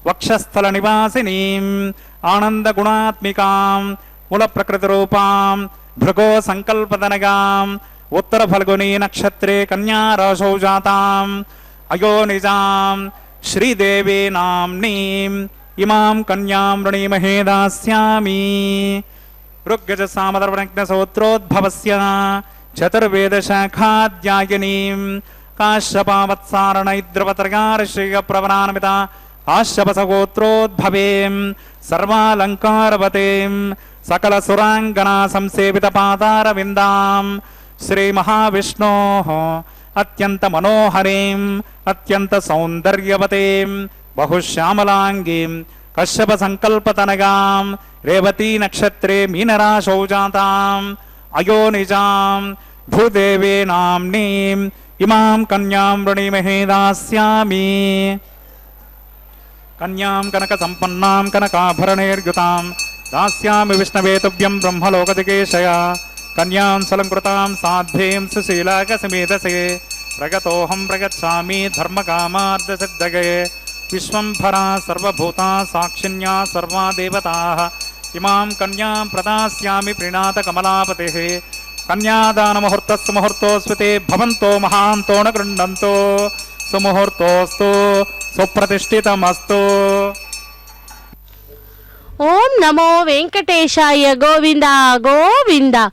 वक्षस्थल निवासिनीं आनंद गुणात्मिकां मूल प्रकृति रूपां भृगो संकल्पतनगां उत्तर फल्गुनी नक्षत्रे कन्या राशौ जातां अयोनिजां श्रीदेवी नाम्नीं इमां कन्यां वृणीमहे दास्यामि। ऋग्यज सामदर्वणज्ञसूत्रोद्भवस्य चतुर्वेदशाखाध्यायिनीं काश्यपावत्सारणैद्रवत्रगार्षिकप्रवरान्विता काश्यपसगोत्रोद्भवें सर्वालंकारवतीं सकल सुरांगना संसेवित पादारविन्दां श्री महाविष्णोः अत्यंत मनोहरीं अत्यंत सौंदर्यवतीं बहुश्यामलांगीं कश्यप संकल्पतनगां रेवती नक्षत्रे मीनराशौ जातां अयोनिजां भूदेवी नाम्नीं इमां कन्यां वृणीमहे दास्यामि। कन्यां कनक संपन्नां कनकाभरणैर्युतां दास्यामि विष्णवे तुभ्यं ब्रह्मलोकदिकेशया। कन्यां सलंकृतां साध्वीं सुशीलाकसमेधसे प्रगतोऽहं प्रगच्छामि धर्मकामार्थसिद्धये। विश्वंभरा सर्वभूता साक्षिण्या सर्वा देवताः इमां कन्यां प्रदास्यामि प्रीणात कमलापतेः। कन्यादानमुहूर्तस्य मुहूर्तोऽस्मिते भवन्तो महान्तो न गृह्णन्तो सुमुहूर्तोऽस्तु सुप्रतिष्ठितमस्तु। ஓம் நமோ வெங்கடேஷாய கோவிந்தா கோவிந்தா.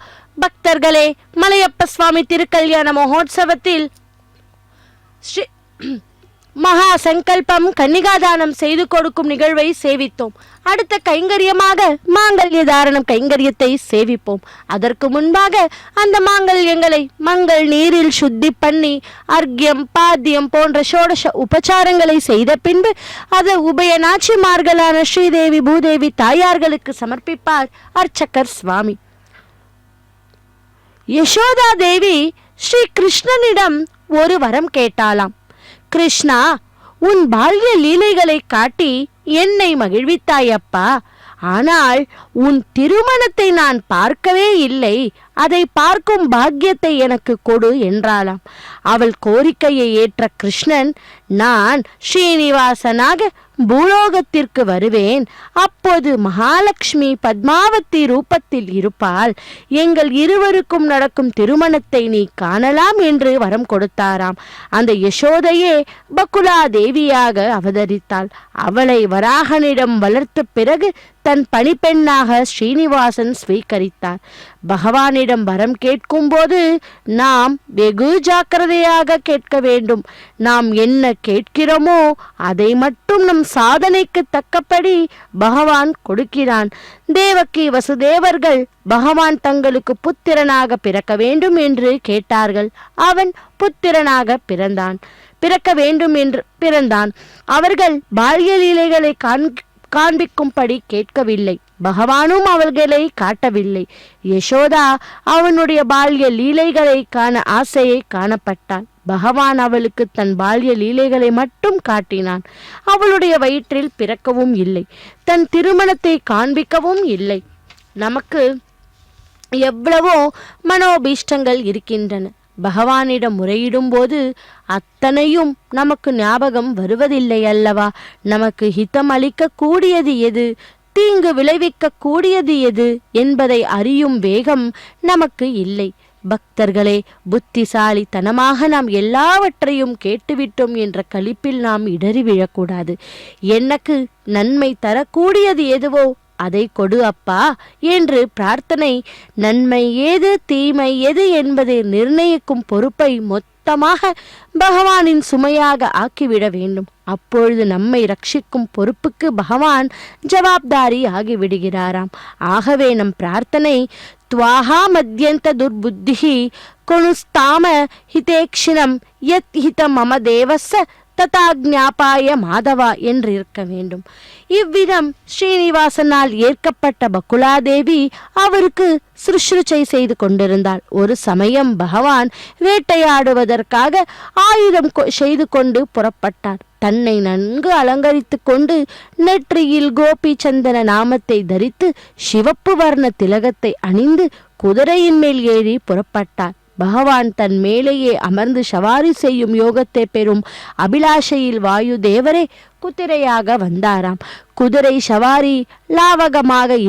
பக்தர்களே, மலையப்ப சுவாமி திருக்கல்யாண மகோத்சவத்தில் ஸ்ரீ மகா சங்கல்பம் கன்னிகாதானம் செய்து கொடுக்கும் நிகழ்வை சேவித்தோம். அடுத்த கைங்கரியமாக மாங்கல்ய தாரணம் கைங்கரியத்தை சேவிப்போம். அதற்கு முன்பாக அந்த மாங்கல்யங்களை மங்கள் நீரில் சுத்தி பண்ணி அர்க்கியம் பாத்தியம் போன்ற ஷோடச உபச்சாரங்களை செய்த பின்பு அது உபயநாச்சிமார்களான ஸ்ரீதேவி பூதேவி தாயார்களுக்கு சமர்ப்பிப்பார் அர்ச்சகர் சுவாமி. யசோதா தேவி ஸ்ரீ கிருஷ்ணனிடம் ஒரு வரம் கேட்டாளாம். கிருஷ்ணா, உன் பால்ய லீலைகளை காட்டி என்னை மகிழ்வித்தாயப்பா. ஆனால் உன் திருமணத்தை நான் பார்க்கவே இல்லை. அதை பார்க்கும் பாக்கியத்தை எனக்கு கொடு என்றாளாம். அவள் கோரிக்கையை ஏற்ற கிருஷ்ணன், நான் ஸ்ரீனிவாசனாக பூலோகத்திற்கு வருவேன். அப்போது மகாலட்சுமி பத்மாவதி ரூபத்தில் இருப்பாள். எங்கள் இருவருக்கும் நடக்கும் திருமணத்தை நீ காணலாம் என்று வரம் கொடுத்தாராம். அந்த யசோதையே பகுலா தேவியாக அவதரித்தாள். அவளை வராகனிடம் வளர்த்த பிறகு தன் பணிப்பெண்ணாக ஸ்ரீனிவாசன் ஸ்வீகரித்தார். பகவானிடம் வரம் கேட்கும் போது நாம் வெகு ஜாக்கிரதையாக கேட்க வேண்டும். நாம் என்ன கேட்கிறோமோ அதை மட்டும் நம் சாதனைக்கு தக்கபடி பகவான் கொடுக்கிறான். தேவகி வசுதேவர்கள் பகவான் தங்களுக்கு புத்திரனாக பிறக்க வேண்டும் என்று கேட்டார்கள். அவன் புத்திரனாக பிறக்க வேண்டும் என்று பிறந்தான். அவர்கள் பால்ய லீலைகளை காண்பிக்கும்படி கேட்கவில்லை. பகவானும் அவர்களை காட்டவில்லை. யசோதா அவனுடைய பால்ய லீலைகளை காண ஆசையை காணப்பட்டாள். பகவான் அவளுக்கு தன் பால்ய லீலைகளை மட்டும் காட்டினான். அவளுடைய வயிற்றில் பிறக்கவும் இல்லை, தன் திருமணத்தை காண்பிக்கவும் இல்லை. நமக்கு எவ்வளவோ மனோபீஷ்டங்கள் இருக்கின்றன. பகவானிடம் முறையிடும் போது அத்தனையும் நமக்கு ஞாபகம் வருவதில்லை அல்லவா? நமக்கு ஹிதம் அளிக்க கூடியது எது, தீங்கு விளைவிக்க கூடியது எது என்பதை அறியும் வேகம் நமக்கு இல்லை. பக்தர்களே, புத்திசாலித்தனமாக நாம் எல்லாவற்றையும் கேட்டுவிட்டோம் என்ற களிப்பில் நாம் இடறி விழக்கூடாது. எனக்கு நன்மை தரக்கூடியது எதுவோ அதை கொடு அப்பா என்று பிரார்த்தனை. நன்மை ஏது தீமை எது என்பதை நிர்ணயிக்கும் பொறுப்பை மொத்தமாக பகவானின் சுமையாக ஆக்கிவிட வேண்டும். அப்பொழுது நம்மை ரட்சிக்கும் பொறுப்புக்கு பகவான் ஜவாப்தாரி ஆகிவிடுகிறாராம். ஆகவே நம் பிரார்த்தனை துவாஹா மத்யந்த துர்புத்திஹி கொனுஸ்தாம ஹிதேக்ஷினம் யத் ஹிதம் மம தேவஸ்ஸ ததா ஞாபாய மாதவா என்று இருக்க வேண்டும். இவ்விதம் ஸ்ரீனிவாசனால் ஏற்கப்பட்ட பகுலாதேவி அவருக்கு சுஷ்ரூஷை செய்து கொண்டிருந்தாள். ஒரு சமயம் பகவான் வேட்டையாடுவதற்காக ஆயுதம் செய்து கொண்டு புறப்பட்டார். தன்னை நன்கு அலங்கரித்து கொண்டு நெற்றியில் கோபி சந்தன நாமத்தை தரித்து சிவப்பு வர்ண திலகத்தை அணிந்து குதிரையின் மேல் ஏறி புறப்பட்டார். பகவான் தன் மேலேயே அமர்ந்து சவாரி செய்யும் யோகத்தை பெறும் அபிலாஷையில் வாயு தேவரே குதிரையாக வந்தாராம். குதிரை சவாரி லாவகமாக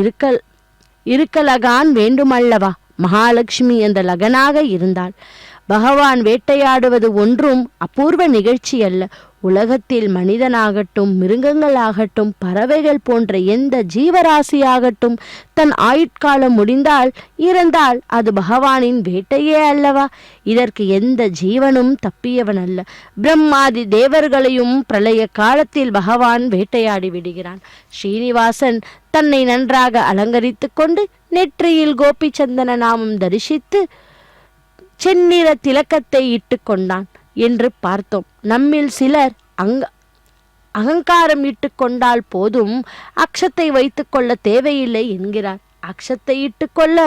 இருக்கலகான் வேண்டுமல்லவா? மகாலட்சுமி அந்த லகனாக இருந்தாள். பகவான் வேட்டையாடுவது ஒன்றும் அபூர்வ நிகழ்ச்சி அல்ல. உலகத்தில் மனிதனாகட்டும், மிருகங்களாகட்டும், பறவைகள் போன்ற எந்த ஜீவராசியாகட்டும் தன் ஆயுட்காலம் முடிந்தால் இறந்தால் அது பகவானின் வேட்டையே அல்லவா? இதற்கு எந்த ஜீவனும் தப்பியவன் அல்ல. பிரம்மாதி தேவர்களையும் பிரளய காலத்தில் பகவான் வேட்டையாடி விடுகிறான். ஸ்ரீனிவாசன் தன்னை நன்றாக அலங்கரித்து கொண்டு நெற்றியில் கோபிச்சந்தன நாமம் தரிசித்து செந்நிற திலக்கத்தை இட்டு கொண்டான் என்று பார்த்தோம். நம்மில் சிலர் அகங்காரம் இட்டு கொண்டால் போதும், அக்ஷத்தை வைத்துக் கொள்ள தேவையில்லை என்கிறார். அக்ஷத்தை இட்டு கொள்ள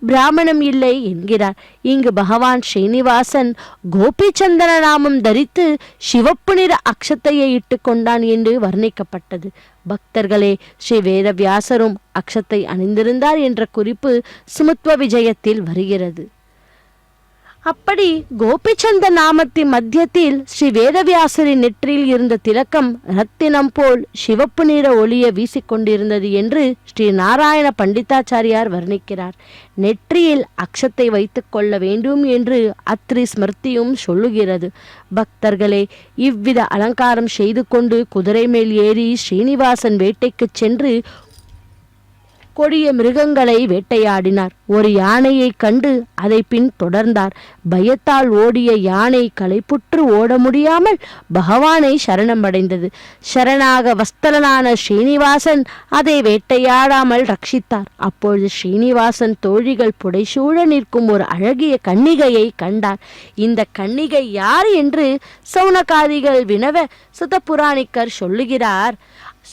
பிராமணம் இல்லை என்கிறார். இங்கு பகவான் ஸ்ரீனிவாசன் கோபிச்சந்தன நாமம் தரித்து சிவப்பு நிற அக்ஷத்தையை இட்டு கொண்டான் என்று வர்ணிக்கப்பட்டது. பக்தர்களே, ஸ்ரீ வேதவியாசரும் அக்ஷத்தை அணிந்திருந்தார் என்ற குறிப்பு சுமுத்வ விஜயத்தில் வருகிறது. அப்படி கோபிச்சந்த நாமத்தின் மத்தியத்தில் ஸ்ரீ வேதவியாசரின் நெற்றியில் இருந்த திலக்கம் ரத்தினம் போல் சிவப்பு நிற ஒளிய வீசிக்கொண்டிருந்தது என்று ஸ்ரீ நாராயண பண்டிதாச்சாரியார் வர்ணிக்கிறார். நெற்றியில் அக்ஷத்தை வைத்துக் கொள்ள வேண்டும் என்று அத்ரி ஸ்மிருதியும் சொல்லுகிறது. பக்தர்களே, இவ்வித அலங்காரம் செய்து கொண்டு குதிரை மேல் ஏறி ஸ்ரீனிவாசன் வேட்டைக்கு சென்று கொடிய மிருகங்களை வேட்டையாடினார். ஒரு யானையை கண்டு அதை பின் தொடர்ந்தார். பயத்தால் ஓடிய யானை களைப்புற்று ஓட முடியாமல் பகவானை சரணமடைந்தது. சரணாக வஸ்தலனான ஸ்ரீனிவாசன் அதை வேட்டையாடாமல் ரட்சித்தார். அப்பொழுது ஸ்ரீனிவாசன் தோழிகள் புடைசூழ நிற்கும் ஒரு அழகிய கன்னிகையை கண்டார். இந்த கன்னிகை யார் என்று சௌனகாதிகள் வினவ சுதபுராணிக்கர் சொல்லுகிறார்.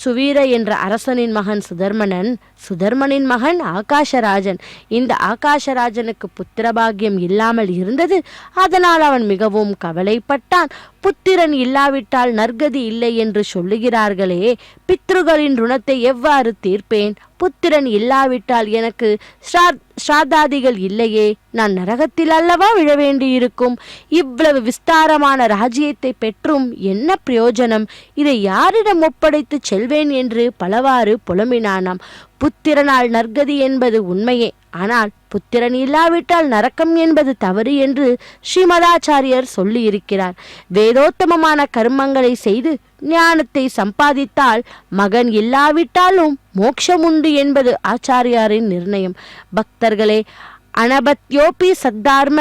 சுவீர என்ற அரசனின் மகன் சுதர்மனன், சுதர்மனின் மகன் ஆகாஷராஜன். இந்த ஆகாஷராஜனுக்கு புத்திரபாகியம் இல்லாமல் இருந்தது. அதனால் அவன் மிகவும் கவலைப்பட்டான். புத்திரன் இல்லாவிட்டால் நற்கதி இல்லை என்று சொல்லுகிறார்களே, பித்ருகளின் ருணத்தை எவ்வாறு தீர்ப்பேன்? புத்திரன் இல்லாவிட்டால் எனக்கு ஸ்ராத்தாதிகள் இல்லையே, நான் நரகத்தில் அல்லவா விழ வேண்டியிருக்கும். இவ்வளவு விஸ்தாரமான ராஜ்யத்தை பெற்றும் என்ன பிரயோஜனம்? இதை யாரிடம் ஒப்படைத்து செல்வேன் என்று பலவாறு புலம்பினானாம். புத்திரனால் நற்கதி என்பது உண்மையே, ஆனால் புத்திரன் இல்லாவிட்டால் நரக்கம் என்பது தவறு என்று ஸ்ரீமதாச்சாரியர் சொல்லி இருக்கிறார். வேதோத்தமமான கர்மங்களை செய்து ஞானத்தை சம்பாதித்தால் மகன் இல்லாவிட்டாலும் மோட்சம் உண்டு என்பது ஆச்சாரியாரின் நிர்ணயம். பக்தர்களே, அனபத்யோபி சத்தார்ம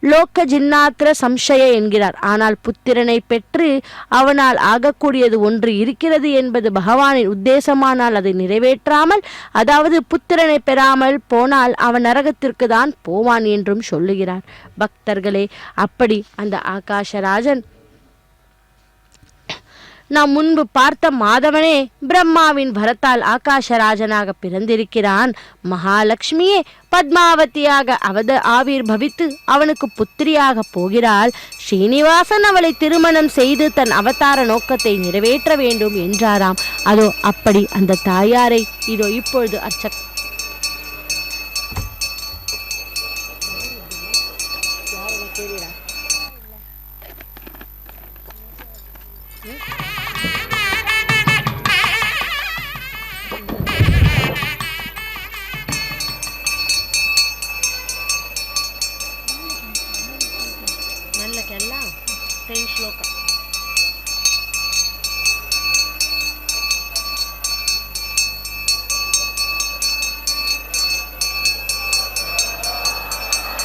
லோக்க ஜின்னாத்திர சம்சய என்கிறார். ஆனால் புத்திரனை பெற்று அவனால் ஆகக்கூடியது ஒன்று இருக்கிறது என்பது பகவானின் உத்தேசமானால் அதை நிறைவேற்றாமல், அதாவது புத்திரனை பெறாமல் போனால் அவன் நரகத்திற்கு தான் போவான் என்றும் சொல்லுகிறார். பக்தர்களே, அப்படி அந்த ஆகாஷராஜன் நாம் முன்பு பார்த்த மாதவனே பிரம்மாவின் வரத்தால் ஆகாஷராஜனாக பிறந்திருக்கிறான். மகாலட்சுமியே பத்மாவதியாக ஆவிர்பவித்து அவனுக்கு புத்திரியாக போகிறாள். ஸ்ரீனிவாசன் அவளை திருமணம் செய்து தன் அவதார நோக்கத்தை நிறைவேற்ற வேண்டும் என்றாராம். அதோ அப்படி அந்த தாயாரை இதோ இப்பொழுது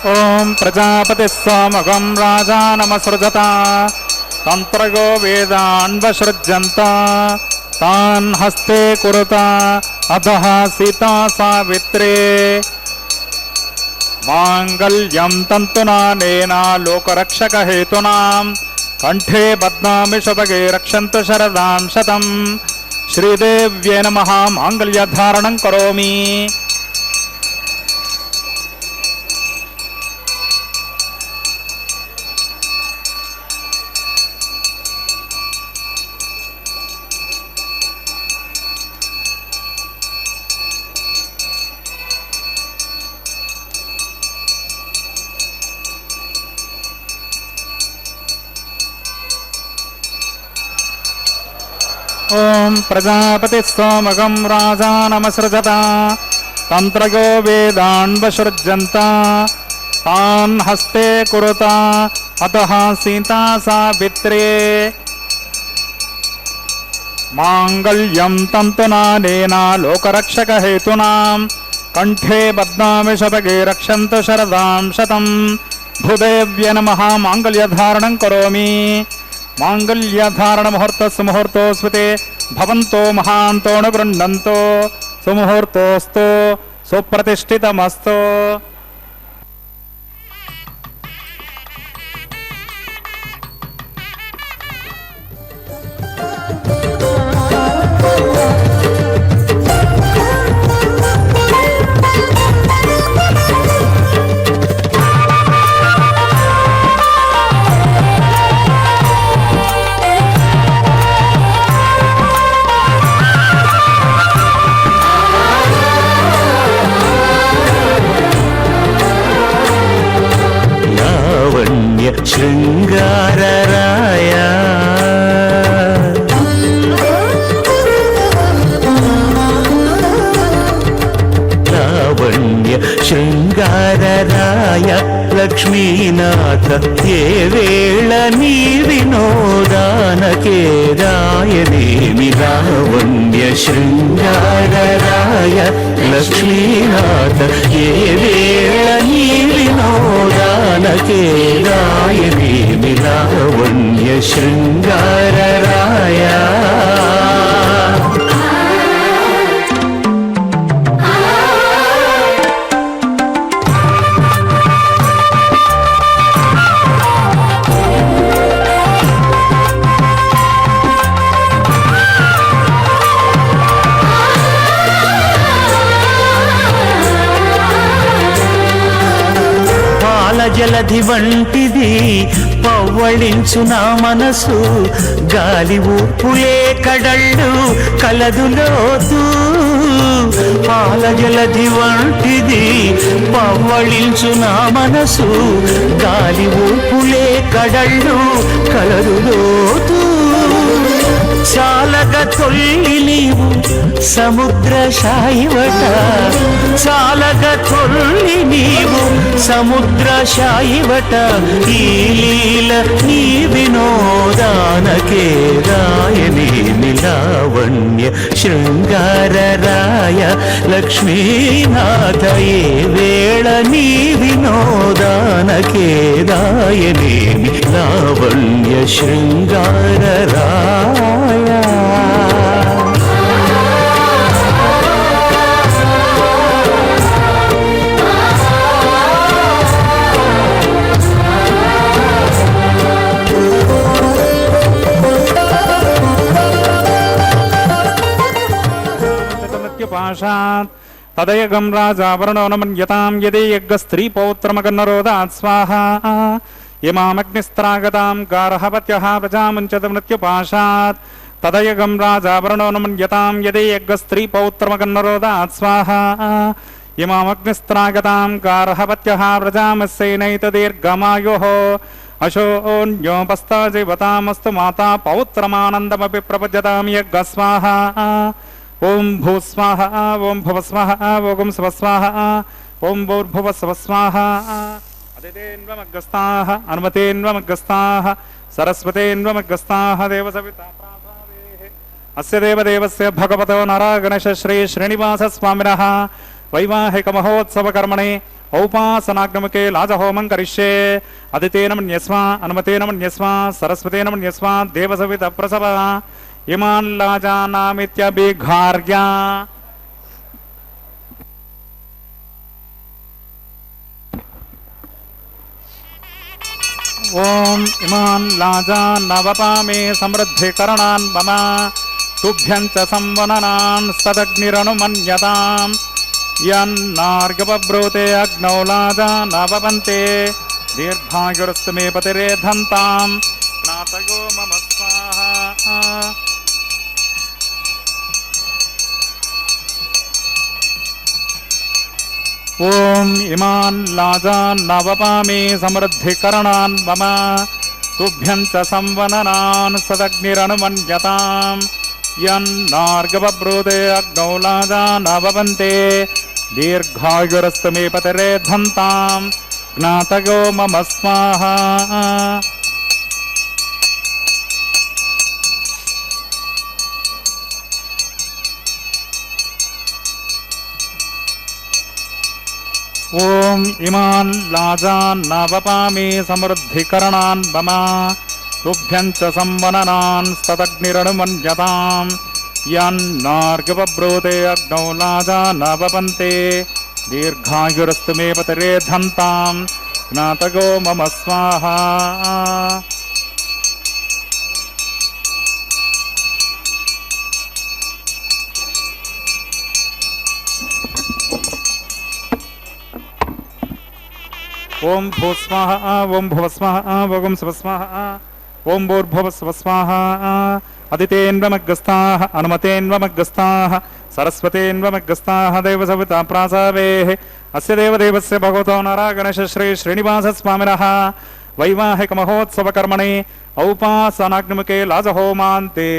ओम प्रजापति सोमगं राजानमसृजता तंत्रगो वेदान्वसृज्यन्ता तान् हस्ते कुरुता अधः सीता सावित्रे मांगल्यं तन्तुनानेना लोकरक्षकहेतूनां कंठे बध्नामि शुभगे रक्षन्तु शरदां शतं श्रीदेव्यै नमः मांगल्यधारणं करोमि। ఓం ప్రజాపతి సోమగం రాజానమసృజత తంత్రయో వేదాన్వసృజ్యంత తాన్ హస్తే కురుత అతః సీతా సావిత్రే మాంగళ్యం తంతునానేన లోకరక్షక హేతునాం కంఠే బధ్నామి శతగే రక్షంతు శరదాం శతం భూదేవ్య నమః మాంగళ్యధారణం కరోమి మాంగళ్యధారణ ముహూర్తస్సు ముహూర్తోస్మితే భవంతో మహాంతో న గృహ్ణంతో సుముహూర్తోస్తు సుప్రతిష్ఠితమస్తు. శృంగారరాయ లావణ్య శృంగారరాయ లక్ష్మీనాథ ఏ వేళ నీ వినోదానకే రాయనేమి లావణ్య శృంగారరాయ లక్ష్మీనాథ ఏ వేళ నీ వినోదానకే రాయనేమి లావణ్య శృంగారరాయ జలధి వంటిది పవ్వళించు నా మనసు గాలి ఊపులే కడళ్ళు కలదులోతూ పాల జలధి వంటిది పవ్వళించు నా మనసు గాలి ఊపులే కడళ్ళు కలదులోతూ చాలగ తొల్లి నీవు సముద్ర శాయివట చాలగ తొల్లి నీవు సముద్ర శాయివట ఈ లీల నీ వినోదానకే రాయనేమి లావణ్య శృంగారరాయ లక్ష్మీనాథ ఏ వేళ నీ వినోదానకే రాయనేమి లావణ్య శృంగారరాయ తదయగం రాజావరణో నమన్యతాం యదే యజ్ఞ స్త్రీ పౌత్రమగన్నరోదాత్ స్వాహా ఇమామగ్నిస్త్రాగతాం గార్హవత్యః ప్రజాముంచతమృత్యుపాశాత్ తదయగం రాజావరణో నమన్యతాం యదే యజ్ఞ స్త్రీ పౌత్రమగన్నరోదాత్ స్వాహా ఇమామగ్నిస్త్రాగతాం గార్హవత్యః ప్రజామస్యైనైతదీర్ఘమాయుః అశోన్యోపస్తాజీవతామస్తు మాతా పౌత్రమానందమపి ప్రపద్యతాం యజ్ఞ స్వాహా ఓం భూస్వాహ ఓం భువస్వాహ ఓం స్వస్వాహ ఓం భూర్భువస్వస్వాహ అదితేన్వమగ్గస్తాః అనుమతేన్వమగ్గస్తాః సరస్వతేన్వమగ్గస్తాః దేవసవితా ప్రాసాదేః అస్య దేవదేవస్య భగవతో నారాయణశ శ్రీ శ్రీనివాస స్వామినః వైవాహిక మహోత్సవ కర్మణి ఔపాసనాగ్నముకే లాజహోమం కరిష్యే అదితేన మన్యస్వ అనుమతేన మన్యస్వ సరస్వతేన మన్యస్వ దేవసవిత ప్రసవ ఇమాన్ లాజానామిత్యభిఘార్య ఓం ఇమాన్ లాజానవపామే సమృద్ధికరణాన్ మమ తుభ్యం చ సంవననాన్ సదగ్నిరనుమన్యతాం యన్నార్గపబ్రూతే అగ్నౌ లాజానవపంతే దీర్ఘాయురస్తు మే పతిరేధంతాం స్నాతయో మమ స్వాహా. ఓం ఇమాన్ లాజాన్నవపామే సమృద్ధికరణాన్ మమ తుభ్యం చ సంవననాన్ సదగ్నిరనుమన్యతాం यन्नार्गवब्रूते अग्नौ लाजा न भवन्ते दीर्घायुरस्तु मे पतिरे धन्तां ज्ञातयो मम स्वाहा। ओम इमान् लाजान् नवपामि समृद्धिकरणान् मम तुभ्यं च संवननान् स्तदग्निरनुमन्यताम् यन्नार्गवब्रूते अग्नौ लाजा न वपन्ते दीर्घायुरस्तु मे पतिरे धन्तां ज्ञातयो मम स्वाहा। ओम भूस्वाहा ओम भुवस्वाहा ओम स्वस्वाहा ओम भूर्भुवस्वस्वाहा। अदितेन्वमग्गस्ताः अनुमतेन्वमग्गस्ताः सरस्वतेन्वमग्गस्ताः देवसविता प्रासावेः अस्य देवदेवस्य भगवतो नारागणेश श्री श्रीनिवासस्वामिनः वैवाहिकमहोत्सवकर्मणि औपासनाग्निमुखे लाजहोमान्ते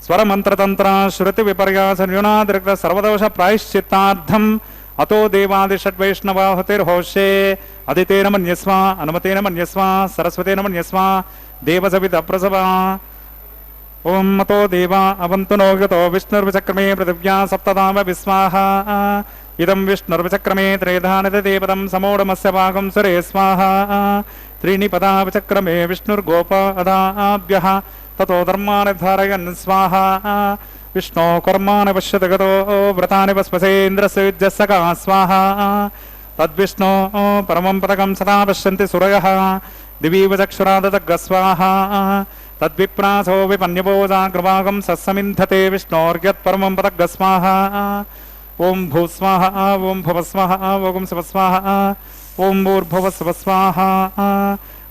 स्वरमन्त्रतन्त्र श्रुतिविपर्यासन्युनादिरिक्त सर्वदोष प्रायश्चित्तार्थम् अतो देवादिषड्वैष्णवाहुतिर्होष्ये अदितेन मन्यस्वा अनुमतेन मन्यस्वा सरस्वतेन मन्यस्वा देवसविता प्रसवा। ओम मतो देवा अवन्तु नो यतो विष्णुर्विचक्रमे पृथिव्या सप्तधाम विस्वाहा। इदं विष्णुर्विचक्रमे त्रेधानिदेवतं समोढमस्य भागं सुरे स्वाहा। त्रीणि पदा विचक्रमे विष्णुर्गोपादाभ्यः ततो धर्मान् धारयन् स्वाहा। विष्णो कर्माणि पश्यति गतो व्रतानि वस्पसेन्द्रस्य युज्यस्सका स्वाहा। तद्विष्णो परमं पदकं सदा पश्यन्ति सूरयः दिवीव चक्षुराददग्ग स्वाहा। तद्विप्रासो विपन्यपोजाग्रभागं सस्समिन्धते विष्णोर्यत्परमं पदग्ग स्वाहा। ओम भूस्वाहा ओम भुवस्वाहा ओम स्वस्वाहा ओम भूर्भुवस्वस्वाहा।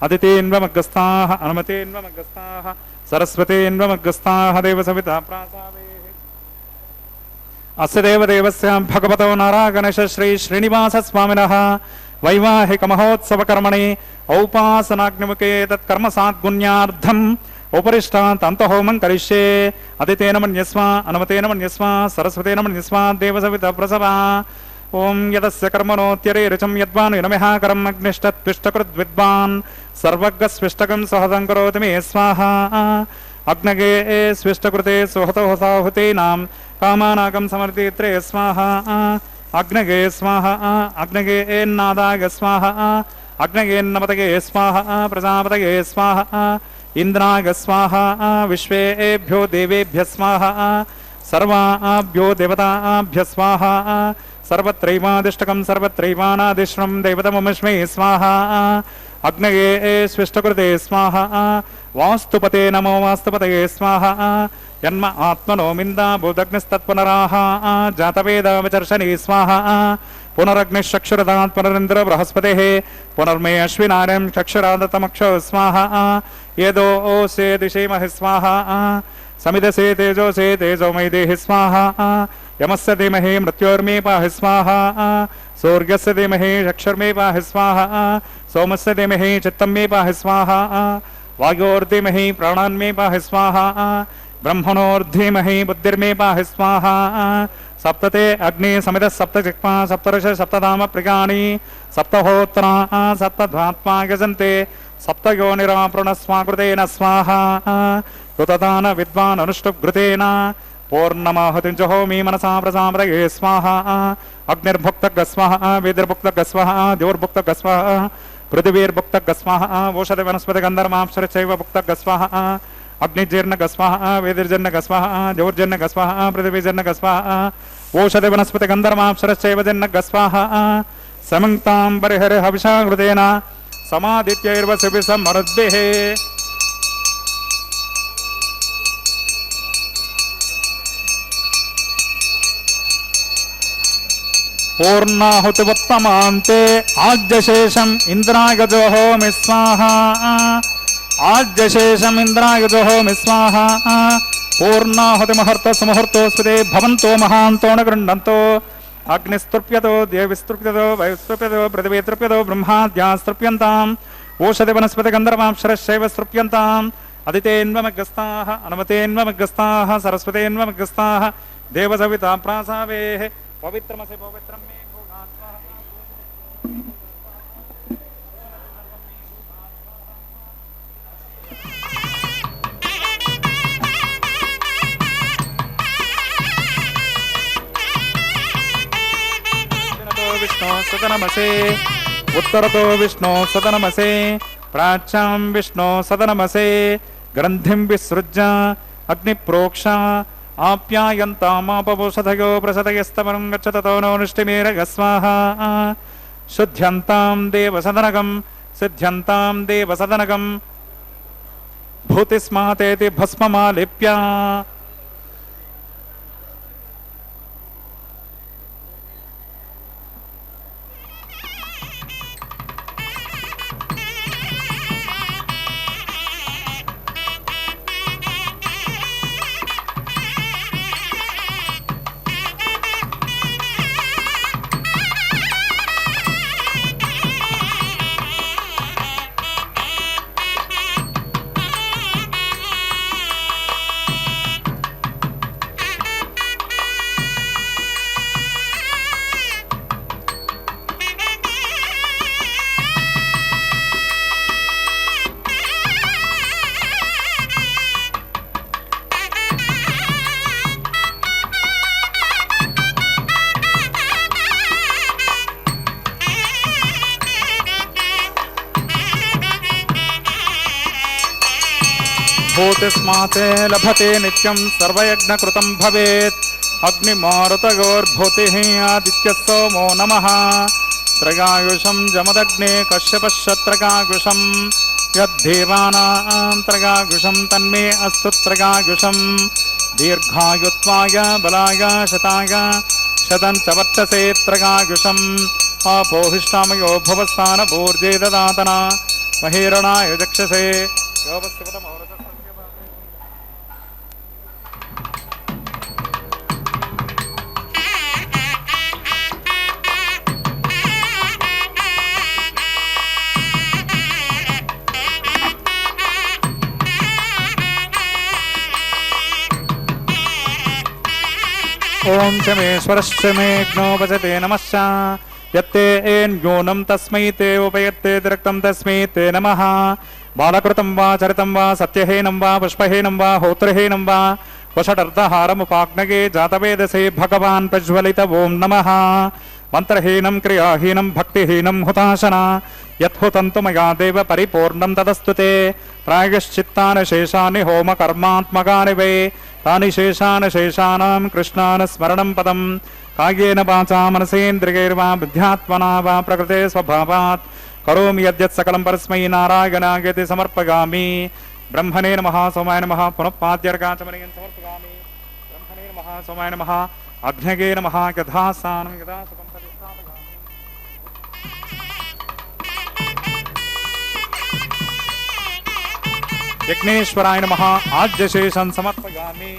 अदितेन्वमग्गस्ताः अनुमतेन्वमग्गस्ताः सरस्वतेन्वमग्गस्ताः देवसविता प्रासावेः अस्य देवदेवस्य भगवतो नारागणेश श्री श्रीनिवासस्वामिनः वैवाहिकमहोत्सवकर्मणि औपासनाग्निमुखे तत्कर्मसाद्गुण्यार्थम् उपरिष्टात् अन्तहोमं करिष्ये। अदितेन मन्यस्वा अनुमतेन मन्यस्वा सरस्वतेन मन्यस्वा देवसविता प्रसवा। ओम यदस्य कर्मणोत्यरे ऋचं यद्वान् विनमः कर्म अग्निष्टत्विष्टकृद्विद्वान् सर्वज्ञस्विष्टकं सहजं करोति मे स्वाहा। अग्नगे स्विष्टकृते सुहतोसाहुतीनां कामानाकं समर्थित्रे स्वाहा। अग्नगे स्वाहा अग्नगे नादाय स्वाहा। अग्नगेन्नपतये स्वाहा प्रजापतये स्वाहा। इंद्राय स्वाहा विश्वेभ्यो देवेभ्य स्वाहा। सर्वाभ्यो देवताभ्य स्वाहा। सर्वत्रैवादिष्टकं सर्वत्रैवानादिश्रं दैवतमस्मै स्वाहा। अग्नये स्विष्टकृते स्वाहा। वास्तुपते नमो वास्तुपतये स्वाहा। यन्म आत्मनो मिन्दा बुदग्निस्तत्पुनराः जातवेदवचर्षणे स्वाहा। पुनरग्निश्चक्षुरदात् पुनरिन्द्र बृहस्पतिः पुनर्मे अश्विनार्यं चक्षुरादतमक्षो स्वाहा। येदो ओसे दिशेमहि स्वाहा। समिदसे तेजोसे तेजोमयि देहि स्वाहा। यमस्य धीमहि मृत्योर्मे पाहि स्वाहा। सूर्यस्य धीमहि चक्षुर्मे पाहि स्वाहा। सोमस्य धीमहि चित्तं मे पाहि स्वाहा। वायोर्धीमहि प्राणान्मे पाहि स्वाहा। ब्रह्मणोर्धीमहि बुद्धिर्मे पाहि स्वाहा। सप्तते अग्नि समितः सप्तजिह्वा सप्तऋष सप्तधाम प्रियाणि सप्तहोत्रा सप्तध्वात्मा यजन्ते सप्तयोनिराप्रणस्वाकृतेन स्वाहा। कृतदान विद्वान् अनुष्टुभृतेन पूर्णमाहुतिं जहोमि मनसा प्रजापतये स्वाहा। अग्निर्भुक्तः स्वाहा वेदिर्भुक्तः स्वाहा द्योर्भुक्तः स्वाहा पृथिवीर्भुक्तः स्वाहा। ओषधिवनस्पतिगन्धर्वाप्सरश्चैव भुक्तः स्वाहा। अग्निजीर्णः स्वाहा वेदिर्जन्नः स्वाहा द्योर्जन्नः स्वाहा पृथिवीजन्नः स्वाहा। ओषधिवनस्पतिगन्धर्वाप्सरश्चैव जन्नः स्वाहा। समङ्क्तां परिहरिहविषाकृतेन समादित्यैर्वसुभिः समरुद्भिः। पूर्णाहुतिवत्तमान्ते आज्यशेषम् इन्द्राय जोहोमि स्वाहा। आज्यशेषम् इन्द्राय जोहोमि स्वाहा। पूर्णाहुतिमुहूर्तसमुहूर्तोऽस्मिते भवन्तो महान्तो न गृह्णन्तो। अग्निस्तृप्यतो देविस्तृप्यतो वायुस्तृप्यतो पृथिवीस्तृप्यतो ब्रह्माद्यास्तृप्यन्ताम्। ओषधिवनस्पतिगन्धर्वाप्सरश्चैव स्तृप्यन्ताम्। అదితేన్వమగ్రస్తాః అనుమతేన్వమగ్రస్తాః సరస్వతేన్వమగ్రస్తాః దేవసవితా ప్రాసావేః పవిత్రమసి పవిత్రం మే భోగాత్మః విష్ణు సదనమసే ఉత్తరతో విష్ణు సదనమసే ప్రాచ్యాం విష్ణు సదనమసే గ్రంథిం విసృజ్య అగ్నిప్రోక్ష ఆప్యాయంతామాపవోషధయో ప్రసదయస్తమనం గచ్చతతో నో నిష్టిమేరగస్వాహ శుద్ధ్యంతాం దేవసదనగం సిద్ధ్యంతాం దేవసదనగం భూతిస్మాతేతి భస్మమాలిప్య భూతిస్మాతే లభతే నిత్యం సర్వయజ్ఞకృతం భవేత్ అగ్నిమారుతగోర్భూతిః ఆదిత్య సోమో నమః త్రగాయుషం జమదగ్నే కశ్యపశ్చత్రగాయుషం యద్దేవానాం త్రగాయుషం తన్మే అస్తు త్రగాయుషం దీర్ఘాయుత్వాయ బలాయ శతాయ శతం చ వర్తసే త్రగాయుషం ఆపోహిష్టామయో భవస్థాన భూర్జే దదాతన మహీరణాయ చక్షసే ఓం చమేశ్వరశ్చ మే జ్ఞోపచతే నమశ్చ యత్తే ఏన్యూనం తస్మై తే ఉపయత్తే తిరక్తం తస్మై తే నమః బాలకృతం వా చరితం వా సత్యహీనం వా పుష్పహీనం వా హోత్రహీనం వా వషటర్థహారముపాగ్నగే జాతవేదసే భగవాన్ ప్రజ్వలిత ఓం నమః మంత్రహీనం క్రియాహీనం భక్తిహీనం హుతాశన యత్హుతంతు మయా దేవ పరిపూర్ణం తదస్తు తే ప్రాయశ్చిత్తాని శేషాని హోమకర్మాత్మకాని వై తాని శేషాన శేషానాం కృష్ణాన స్మరణం పదం కాయేన వాచా మనసేంద్రియైర్వా బుద్ధ్యాత్మనా వా ప్రకృతే స్వభావాత్ కరోమి యద్యత్ సకలం పరస్మై నారాయణాయేతి సమర్పయామి బ్రహ్మణే నమః సోమాయ నమః పునఃపాద్యర్గాచమనీయం సమర్పయామి బ్రహ్మణే నమః సోమాయ నమః అగ్నగే నమః యథాసానం యథా సుఖం తదిస్థాపయామి యజ్ఞేశ్వరాయ నమః ఆజ్యశేషం సమర్పయామి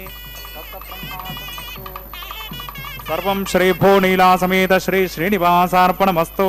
సర్వం శ్రీ భూనీలా సమేత శ్రీ శ్రీనివాసార్పణమస్తు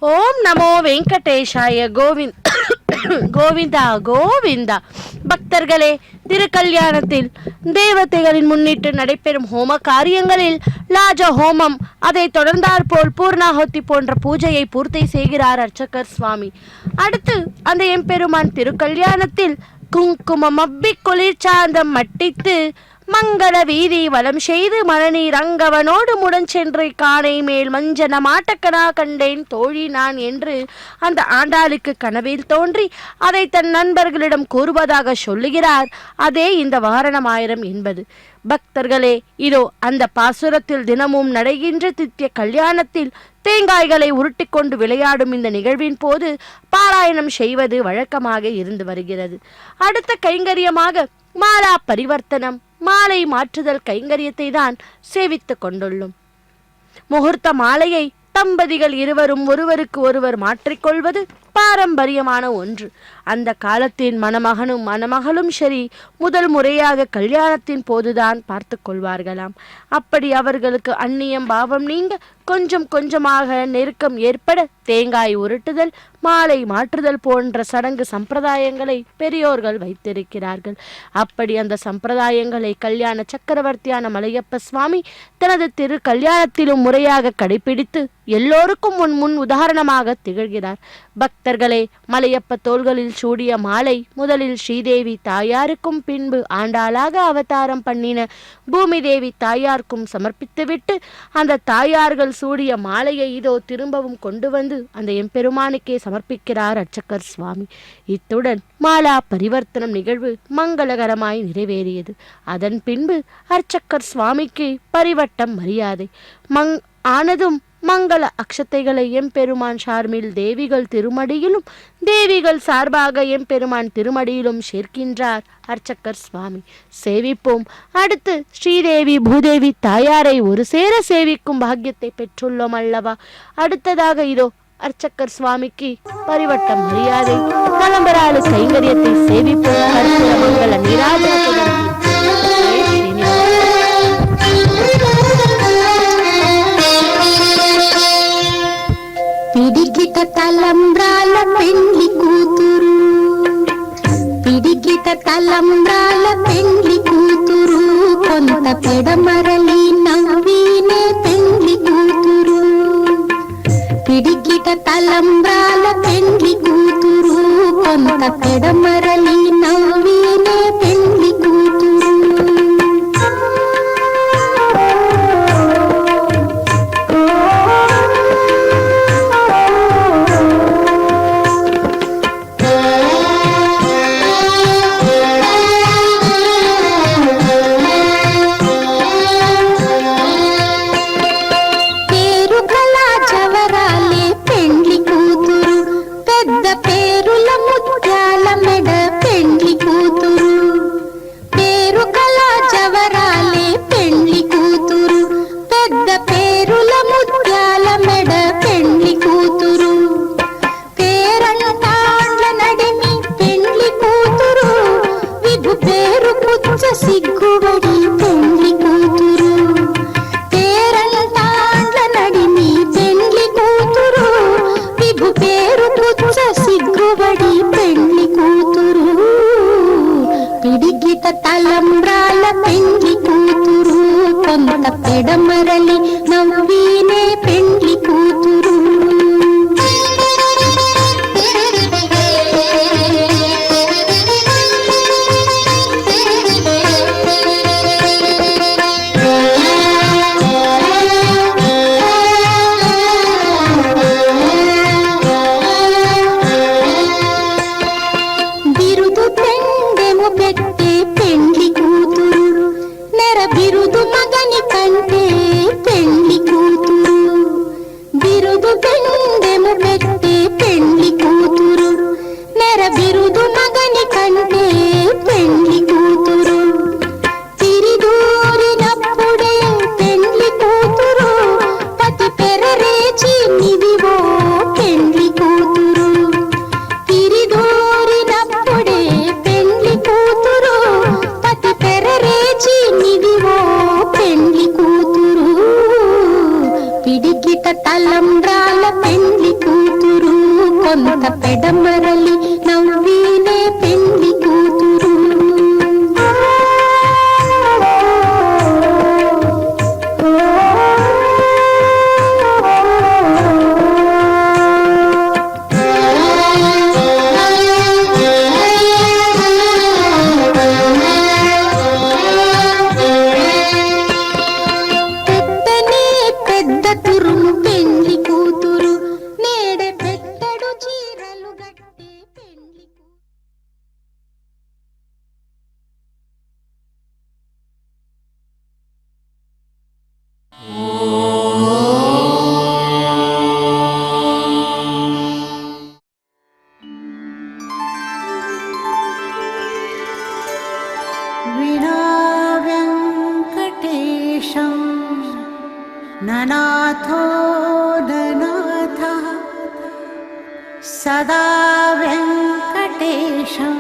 ஓம் நமோ வெங்கடேஷாய கோவிந்த் கோவிந்தா கோவிந்தா. பக்தர்களே, திருக்கல்யாணத்தில் தேவதைகளின் முன்னிட்டு நடைபெறும் ஹோம காரியங்களில் லாஜ ஹோமம், அதை தொடர்ந்தாற்போல் பூர்ணாஹுதி போன்ற பூஜையை பூர்த்தி செய்கிறார் அர்ச்சகர் சுவாமி. அடுத்து அந்த எம்பெருமான் திருக்கல்யாணத்தில் குங்குமம் அப்பி குளிர்ச்சாந்தம் மட்டித்து மங்கள வீதி வலம் செய்து மழநீர் அங்கவனோடு முடஞ்சென்று காணை மேல் மஞ்சன மாட்டக்கனா கண்டேன் தோழி நான் என்று அந்த ஆண்டாளுக்கு கனவில் தோன்றி அதை தன் நண்பர்களிடம் கூறுவதாக சொல்லுகிறார். அதே இந்த வாரணமாயிரம் என்பது. பக்தர்களே, இதோ அந்த பாசுரத்தில் தினமும் நடைகின்ற தித்திய கல்யாணத்தில் தேங்காய்களை உருட்டி கொண்டு விளையாடும் இந்த நிகழ்வின் போது பாராயணம் செய்வது வழக்கமாக இருந்து வருகிறது. அடுத்த கைங்கரியமாக மாலா பரிவர்த்தனம், மாலை மாற்றுதல் கைங்கரியத்தை தான் சேவித்துக் கொண்டுள்ளோம். முகூர்த்த மாலையை தம்பதிகள் இருவரும் ஒருவருக்கு ஒருவர் மாற்றிக்கொள்வது பாரம்பரியமான ஒன்று. அந்த காலத்தின் மணமகனும் மணமகளும் சரி, முதல் முறையாக கல்யாணத்தின் போதுதான் பார்த்து கொள்வார்களாம். அப்படி அவர்களுக்கு அந்நியம் பாவம் நீங்க கொஞ்சம் கொஞ்சமாக நெருக்கம் ஏற்பட தேங்காய் உருட்டுதல், மாலை மாற்றுதல் போன்ற சடங்கு சம்பிரதாயங்களை பெரியோர்கள் வைத்திருக்கிறார்கள். அப்படி அந்த சம்பிரதாயங்களை கல்யாண சக்கரவர்த்தியான மலையப்ப சுவாமி தனது திரு கல்யாணத்திலும் முறையாக கடைபிடித்து எல்லோருக்கும் முன் உதாரணமாக திகழ்கிறார். பக்தர்களே, மலையப்ப தோள்களில் சூடிய மாலை முதலில் ஸ்ரீதேவி தாயாருக்கும் பின்பு ஆண்டாளாக அவதாரம் பண்ணின பூமி தேவி தாயாருக்கும் சமர்ப்பித்துவிட்டு அந்த தாயார்கள் சூடிய மாலையை இதோ திரும்பவும் கொண்டு வந்து அந்த எம்பெருமானுக்கே சமர்ப்பிக்கிறார் அர்ச்சகர் சுவாமி. இத்துடன் மாலா பரிவர்த்தனம் நிகழ்வு மங்களகரமாய் நிறைவேறியது. அதன் பின்பு அர்ச்சகர் சுவாமிக்கு பரிவட்டம் மரியாதை ஆனதும் மங்கள அக்ஷத்தைகளை எம்பெருமான் சார்பில் தேவிகள் திருமடியிலும் தேவிகள் சார்பாக எம்பெருமான் திருமடியிலும் சேர்க்கின்றார் அர்ச்சகர் சுவாமி. சேவிப்போம். அடுத்து ஸ்ரீதேவி பூதேவி தாயாரை ஒரு சேர சேவிக்கும் பாக்கியத்தை பெற்றுள்ளோம் அல்லவா. அடுத்ததாக இதோ அர்ச்சகர் சுவாமிக்கு பரிவட்டம் மரியாதை, நலம்பராளு கைங்கரியத்தை சேவிப்போம். கற்பூர மங்கள நீராஜனத்துடன் పిడికిట తలంబ్రాల పెండ్లి కూతురు, పిడికిట తలంబ్రాల పెండ్లి కూతురు, కొంత పెడమరలి నవ్వినే పెండ్లి కూతురు. పిడికిట తలంబ్రాల పెండ్లి కూతురు, కొంత పెడమరలి నవ్వినే పెండ్లి కూతురు. తలంబ్రాల పెండ్లి కూతురు, కొంత పెడమరలి నవ్వినే పెండ్లి కూతురు. తలంబ్రాల పెండ్లి కూతురు, కొంత పెడమరలి నవ్వినే పెండ్లి కూతురు. विना वेङ्कटेशं ननाथो ननाथः सदा वेङ्कटेशं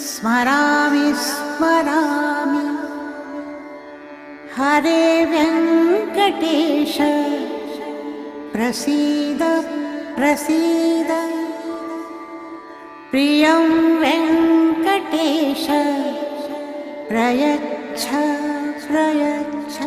स्मरामि स्मरामि हरे वेङ्कटेश प्रसीद प्रसीद प्रियं वेङ्कटेश प्रयच्छ प्रयच्छ